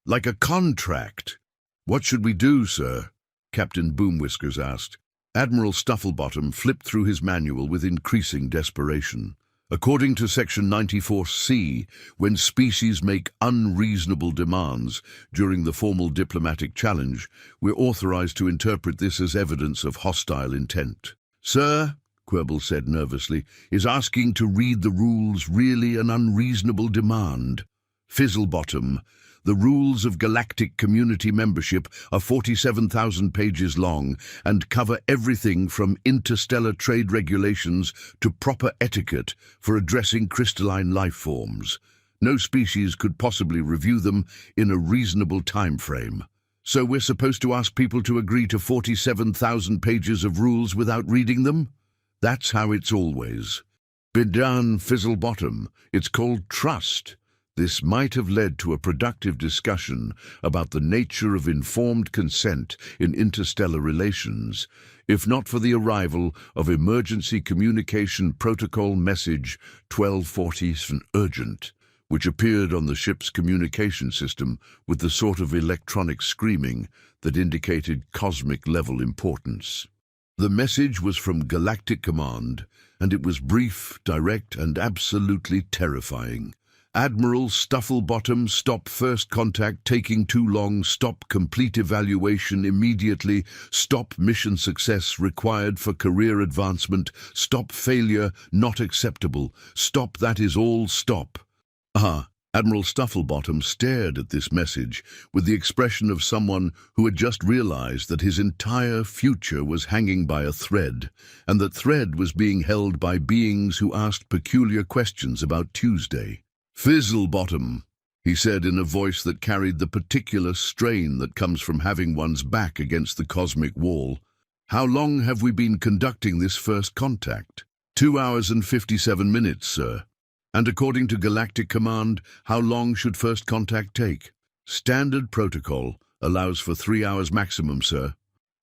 a contract." "What should we do, sir?" Captain Boomwhiskers asked. Admiral Stufflebottom flipped through his manual with increasing desperation. According to Section 94C, when species make unreasonable demands during the formal diplomatic challenge, we're authorized to interpret this as evidence of hostile intent. "Sir," Quirble said nervously, "is asking to read the rules really an unreasonable demand?" "Fizzlebottom, the rules of galactic community membership are 47,000 pages long and cover everything from interstellar trade regulations to proper etiquette for addressing crystalline life forms. No species could possibly review them in a reasonable time frame. So we're supposed to ask people to agree to 47,000 pages of rules without reading them? That's how it's always been done, Fizzlebottom. It's called trust." This might have led to a productive discussion about the nature of informed consent in interstellar relations, if not for the arrival of Emergency Communication Protocol Message 1247 Urgent, which appeared on the ship's communication system with the sort of electronic screaming that indicated cosmic-level importance. The message was from Galactic Command, and it was brief, direct, and absolutely terrifying. "Admiral Stufflebottom, stop first contact taking too long, stop complete evaluation immediately, stop mission success required for career advancement, stop failure not acceptable, stop that is all stop." Admiral Stufflebottom stared at this message with the expression of someone who had just realized that his entire future was hanging by a thread, and that thread was being held by beings who asked peculiar questions about Tuesday. "Fizzlebottom," he said in a voice that carried the particular strain that comes from having one's back against the cosmic wall, "how long have we been conducting this first contact?" 2 hours and 57 minutes, sir." "And according to Galactic Command, how long should first contact take?" "Standard protocol allows for 3 hours maximum, sir."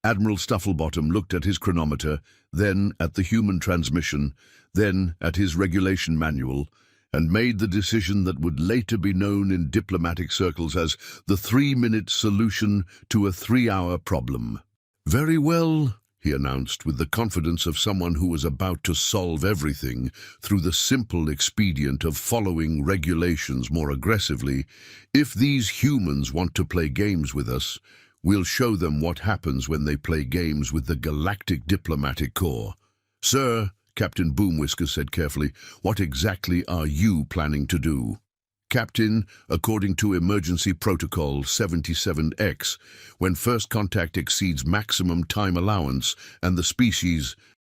Admiral Stufflebottom looked at his chronometer, then at the human transmission, then at his regulation manual, and made the decision that would later be known in diplomatic circles as the 3-minute solution to a 3-hour problem. "Very well," he announced with the confidence of someone who was about to solve everything through the simple expedient of following regulations more aggressively. "If these humans want to play games with us, we'll show them what happens when they play games with the Galactic Diplomatic Corps." "Sir," Captain Boomwhisker said carefully. "What exactly are you planning to do?" "Captain, according to Emergency Protocol 77X, when first contact exceeds maximum time allowance and the species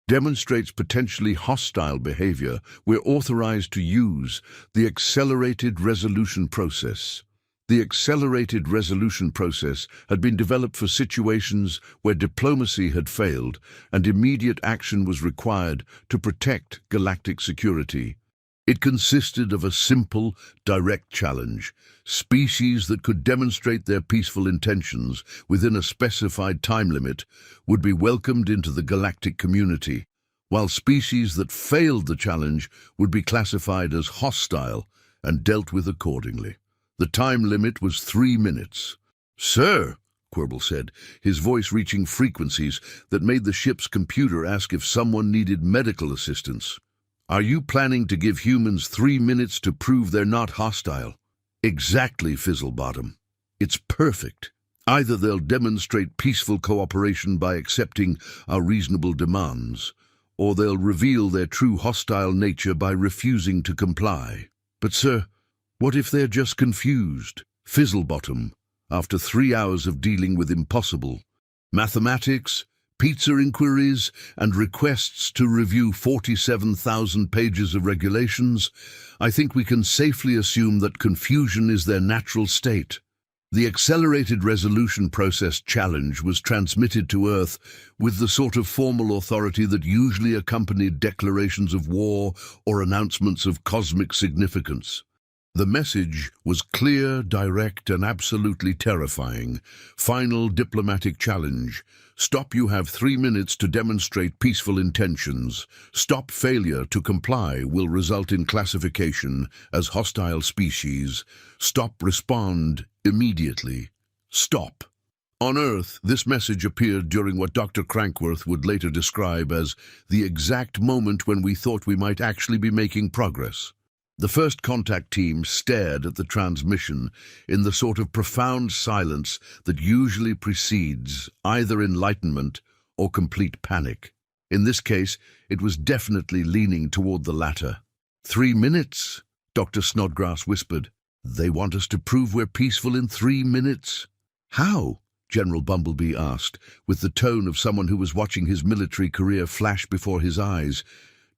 demonstrates potentially hostile behavior, we're authorized to use the accelerated resolution process." The accelerated resolution process had been developed for situations where diplomacy had failed and immediate action was required to protect galactic security. It consisted of a simple, direct challenge. Species that could demonstrate their peaceful intentions within a specified time limit would be welcomed into the galactic community, while species that failed the challenge would be classified as hostile and dealt with accordingly. The time limit was 3 minutes. "Sir," Quirble said, his voice reaching frequencies that made the ship's computer ask if someone needed medical assistance, "are you planning to give humans 3 minutes to prove they're not hostile?" "Exactly, Fizzlebottom. It's perfect. Either they'll demonstrate peaceful cooperation by accepting our reasonable demands, or they'll reveal their true hostile nature by refusing to comply." "But, sir, what if they're just confused?" "Fizzlebottom, after 3 hours of dealing with impossible mathematics, pizza inquiries, and requests to review 47,000 pages of regulations, I think we can safely assume that confusion is their natural state." The accelerated resolution process challenge was transmitted to Earth with the sort of formal authority that usually accompanied declarations of war or announcements of cosmic significance. The message was clear, direct, and absolutely terrifying. Final diplomatic challenge. Stop. You have 3 minutes to demonstrate peaceful intentions. Stop. Failure to comply will result in classification as hostile species. Stop. Respond immediately. Stop. On Earth, this message appeared during what Dr. Crankworth would later describe as the exact moment when we thought we might actually be making progress. The first contact team stared at the transmission in the sort of profound silence that usually precedes either enlightenment or complete panic. In this case, it was definitely leaning toward the latter. 3 minutes, Dr. Snodgrass whispered. "They want us to prove we're peaceful in 3 minutes?" "How?" General Bumblebee asked, with the tone of someone who was watching his military career flash before his eyes.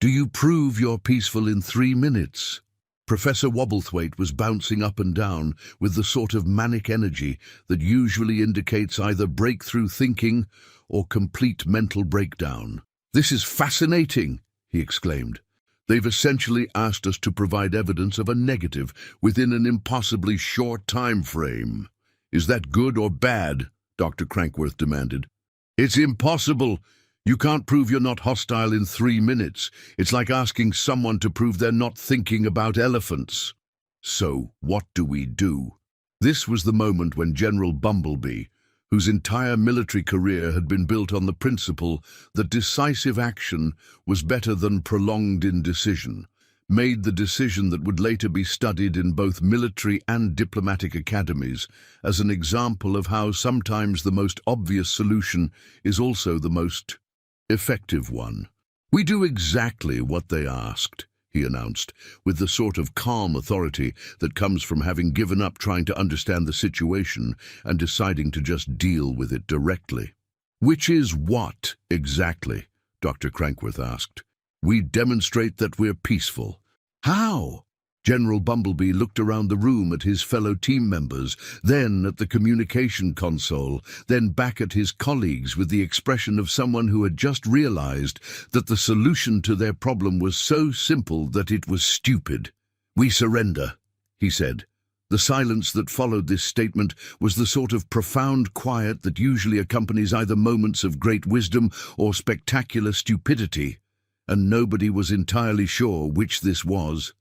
"Do you prove you're peaceful in 3 minutes?" Professor Wobblethwaite was bouncing up and down with the sort of manic energy that usually indicates either breakthrough thinking or complete mental breakdown. "This is fascinating," he exclaimed. "They've essentially asked us to provide evidence of a negative within an impossibly short time frame." "Is that good or bad?" Dr. Crankworth demanded. "It's impossible. You can't prove you're not hostile in 3 minutes. It's like asking someone to prove they're not thinking about elephants." "So, what do we do?" This was the moment when General Bumblebee, whose entire military career had been built on the principle that decisive action was better than prolonged indecision, made the decision that would later be studied in both military and diplomatic academies as an example of how sometimes the most obvious solution is also the most effective one. "We do exactly what they asked," he announced, with the sort of calm authority that comes from having given up trying to understand the situation and deciding to just deal with it directly. "Which is what, exactly?" Dr. Crankworth asked. "We demonstrate that we're peaceful." "How?" General Bumblebee looked around the room at his fellow team members, then at the communication console, then back at his colleagues with the expression of someone who had just realized that the solution to their problem was so simple that it was stupid. "We surrender," he said. The silence that followed this statement was the sort of profound quiet that usually accompanies either moments of great wisdom or spectacular stupidity, and nobody was entirely sure which this was.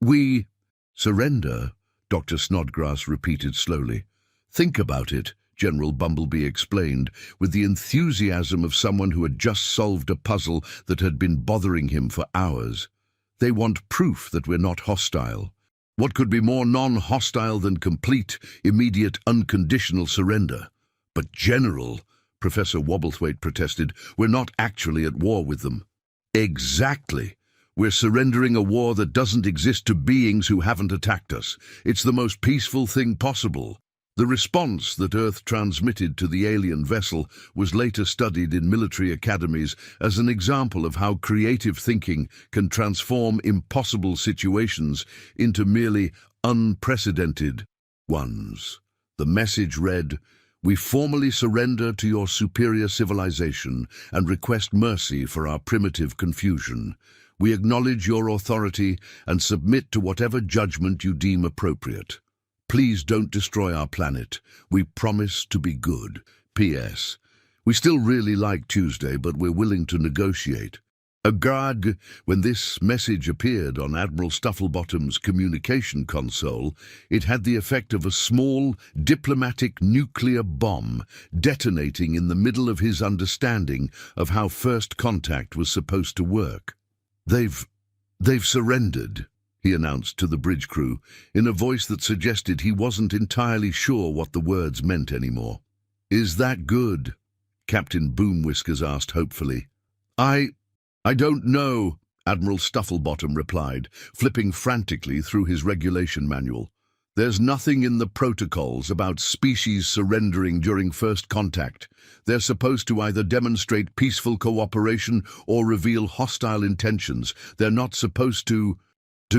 "We surrender," Dr. Snodgrass repeated slowly. "Think about it," General Bumblebee explained, with the enthusiasm of someone who had just solved a puzzle that had been bothering him for hours. "They want proof that we're not hostile. What could be more non-hostile than complete, immediate, unconditional surrender?" "But, General," Professor Wobblethwaite protested, "we're not actually at war with them." Exactly. We're surrendering a war that doesn't exist to beings who haven't attacked us. It's the most peaceful thing possible. The response that Earth transmitted to the alien vessel was later studied in military academies as an example of how creative thinking can transform impossible situations into merely unprecedented ones. The message read, "We formally surrender to your superior civilization and request mercy for our primitive confusion. We acknowledge your authority and submit to whatever judgment you deem appropriate. Please don't destroy our planet. We promise to be good. P.S. We still really like Tuesday, but we're willing to negotiate." Agrag. When this message appeared on Admiral Stufflebottom's communication console, it had the effect of a small diplomatic nuclear bomb detonating in the middle of his understanding of how first contact was supposed to work. They've surrendered," he announced to the bridge crew, in a voice that suggested he wasn't entirely sure what the words meant anymore. "Is that good?" Captain Boomwhiskers asked hopefully. I don't know," Admiral Stufflebottom replied, flipping frantically through his regulation manual. "There's nothing in the protocols about species surrendering during first contact. They're supposed to either demonstrate peaceful cooperation or reveal hostile intentions. They're not supposed to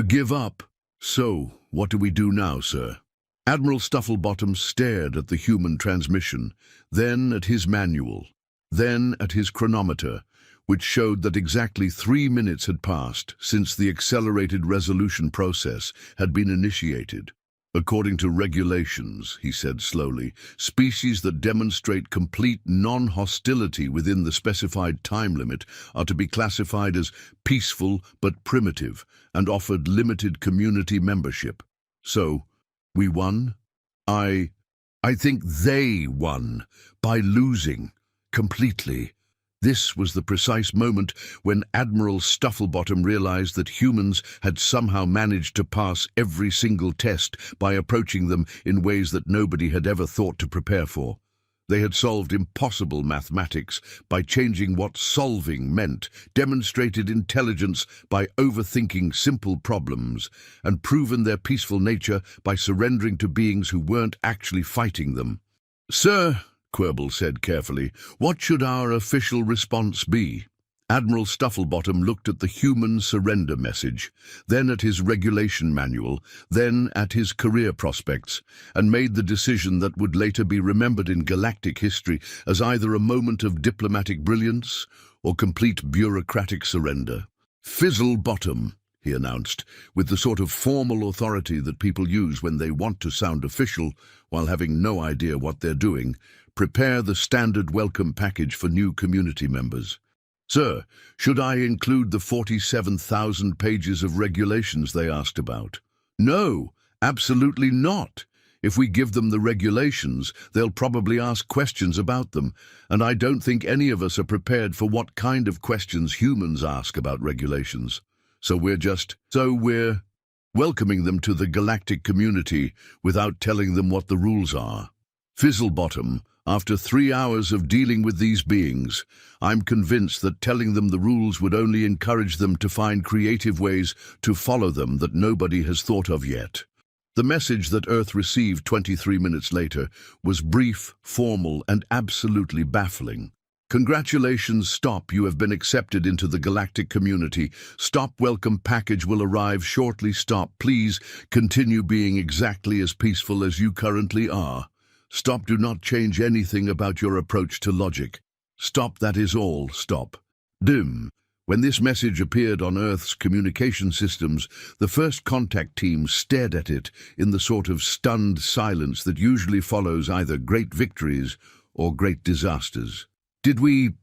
give up." "So, what do we do now, sir?" Admiral Stufflebottom stared at the human transmission, then at his manual, then at his chronometer, which showed that exactly 3 minutes had passed since the accelerated resolution process had been initiated. "According to regulations," he said slowly, "species that demonstrate complete non-hostility within the specified time limit are to be classified as peaceful but primitive and offered limited community membership. So, we won? I think they won by losing completely." This was the precise moment when Admiral Stufflebottom realized that humans had somehow managed to pass every single test by approaching them in ways that nobody had ever thought to prepare for. They had solved impossible mathematics by changing what solving meant, demonstrated intelligence by overthinking simple problems, and proven their peaceful nature by surrendering to beings who weren't actually fighting them. "Sir," Quirble said carefully, "what should our official response be?" Admiral Stufflebottom looked at the human surrender message, then at his regulation manual, then at his career prospects, and made the decision that would later be remembered in galactic history as either a moment of diplomatic brilliance or complete bureaucratic surrender. "Fizzlebottom," he announced, with the sort of formal authority that people use when they want to sound official while having no idea what they're doing. "Prepare the standard welcome package for new community members." "Sir, should I include the 47,000 pages of regulations they asked about?" "No, absolutely not. If we give them the regulations, they'll probably ask questions about them, and I don't think any of us are prepared for what kind of questions humans ask about regulations. So we're welcoming them to the galactic community without telling them what the rules are. Fizzlebottom, after 3 hours of dealing with these beings, I'm convinced that telling them the rules would only encourage them to find creative ways to follow them that nobody has thought of yet." The message that Earth received 23 minutes later was brief, formal, and absolutely baffling. "Congratulations, Stop. You have been accepted into the galactic community. Stop welcome package will arrive shortly. Stop. Please continue being exactly as peaceful as you currently are. Stop. Do not change anything about your approach to logic. Stop. That is all. Stop." Dim. When this message appeared on Earth's communication systems, the first contact team stared at it in the sort of stunned silence that usually follows either great victories or great disasters. Did we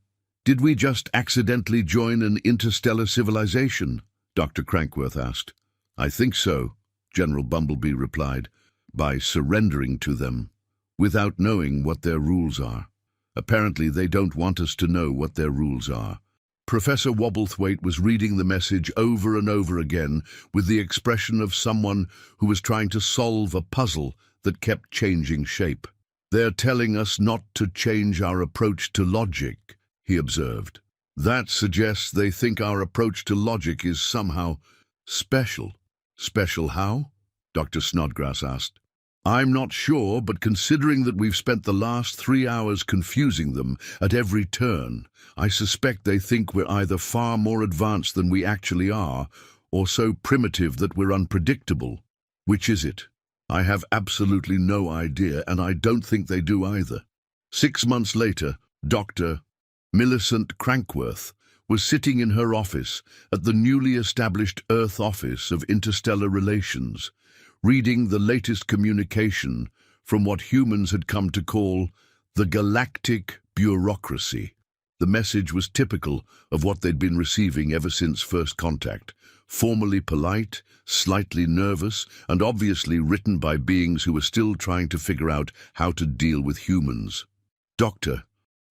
just accidentally join an interstellar civilization?" Dr. Crankworth asked. "I think so," General Bumblebee replied, "by surrendering to them, without knowing what their rules are. Apparently they don't want us to know what their rules are." Professor Wobblethwaite was reading the message over and over again with the expression of someone who was trying to solve a puzzle that kept changing shape. "They're telling us not to change our approach to logic," he observed. That suggests they think our approach to logic is somehow special. Special how? Dr. Snodgrass asked. I'm not sure, but considering that we've spent the last 3 hours confusing them at every turn, I suspect they think we're either far more advanced than we actually are, or so primitive that we're unpredictable. Which is it? I have absolutely no idea, and I don't think they do either. 6 months later, Dr. Millicent Crankworth was sitting in her office at the newly established Earth Office of Interstellar Relations, reading the latest communication from what humans had come to call the galactic bureaucracy. The message was typical of what they'd been receiving ever since first contact, formally polite, slightly nervous, and obviously written by beings who were still trying to figure out how to deal with humans. Dr.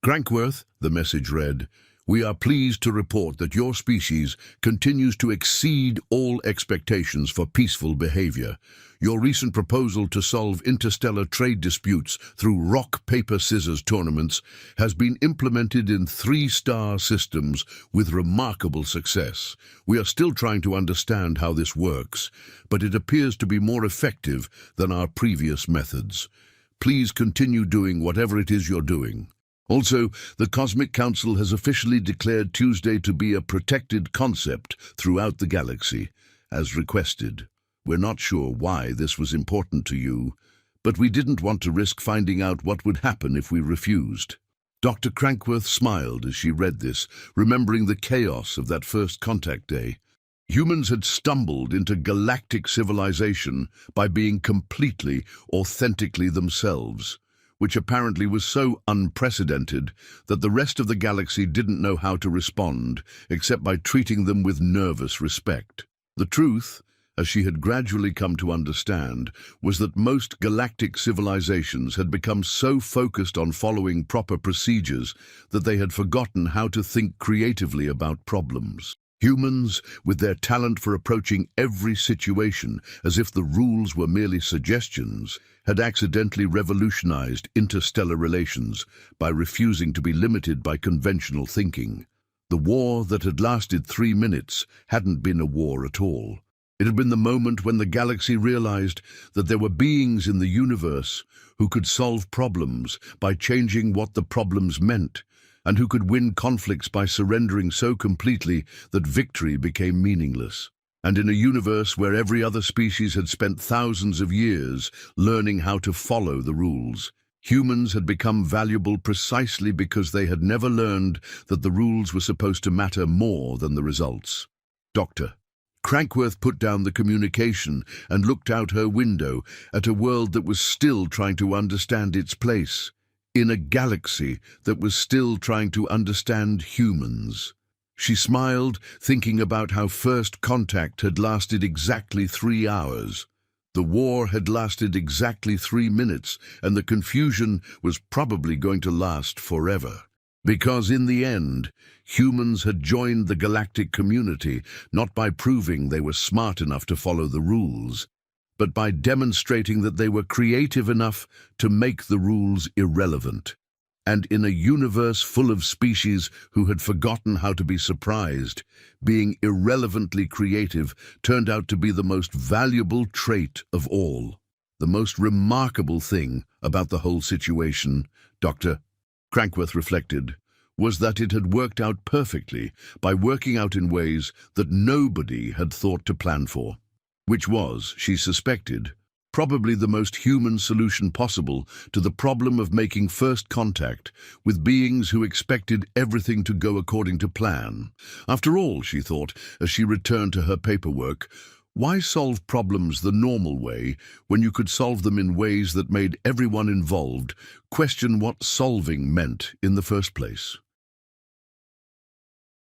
Crankworth, the message read, we are pleased to report that your species continues to exceed all expectations for peaceful behavior. Your recent proposal to solve interstellar trade disputes through rock, paper, scissors tournaments has been implemented in 3-star systems with remarkable success. We are still trying to understand how this works, but it appears to be more effective than our previous methods. Please continue doing whatever it is you're doing. Also, the Cosmic Council has officially declared Tuesday to be a protected concept throughout the galaxy, as requested. We're not sure why this was important to you, but we didn't want to risk finding out what would happen if we refused. Dr. Crankworth smiled as she read this, remembering the chaos of that first contact day. Humans had stumbled into galactic civilization by being completely, authentically themselves, which apparently was so unprecedented that the rest of the galaxy didn't know how to respond except by treating them with nervous respect. The truth, as she had gradually come to understand, was that most galactic civilizations had become so focused on following proper procedures that they had forgotten how to think creatively about problems. Humans, with their talent for approaching every situation as if the rules were merely suggestions, had accidentally revolutionized interstellar relations by refusing to be limited by conventional thinking. The war that had lasted 3 minutes hadn't been a war at all. It had been the moment when the galaxy realized that there were beings in the universe who could solve problems by changing what the problems meant, and who could win conflicts by surrendering so completely that victory became meaningless. And in a universe where every other species had spent thousands of years learning how to follow the rules, humans had become valuable precisely because they had never learned that the rules were supposed to matter more than the results. Dr. Crankworth put down the communication and looked out her window at a world that was still trying to understand its place in a galaxy that was still trying to understand humans. She smiled, thinking about how first contact had lasted exactly 3 hours. The war had lasted exactly 3 minutes, and the confusion was probably going to last forever. Because in the end, humans had joined the galactic community not by proving they were smart enough to follow the rules, but by demonstrating that they were creative enough to make the rules irrelevant. And in a universe full of species who had forgotten how to be surprised, being irrelevantly creative turned out to be the most valuable trait of all. The most remarkable thing about the whole situation, Dr. Crankworth reflected, was that it had worked out perfectly by working out in ways that nobody had thought to plan for, which was, she suspected, probably the most human solution possible to the problem of making first contact with beings who expected everything to go according to plan. After all, she thought, as she returned to her paperwork, why solve problems the normal way when you could solve them in ways that made everyone involved question what solving meant in the first place?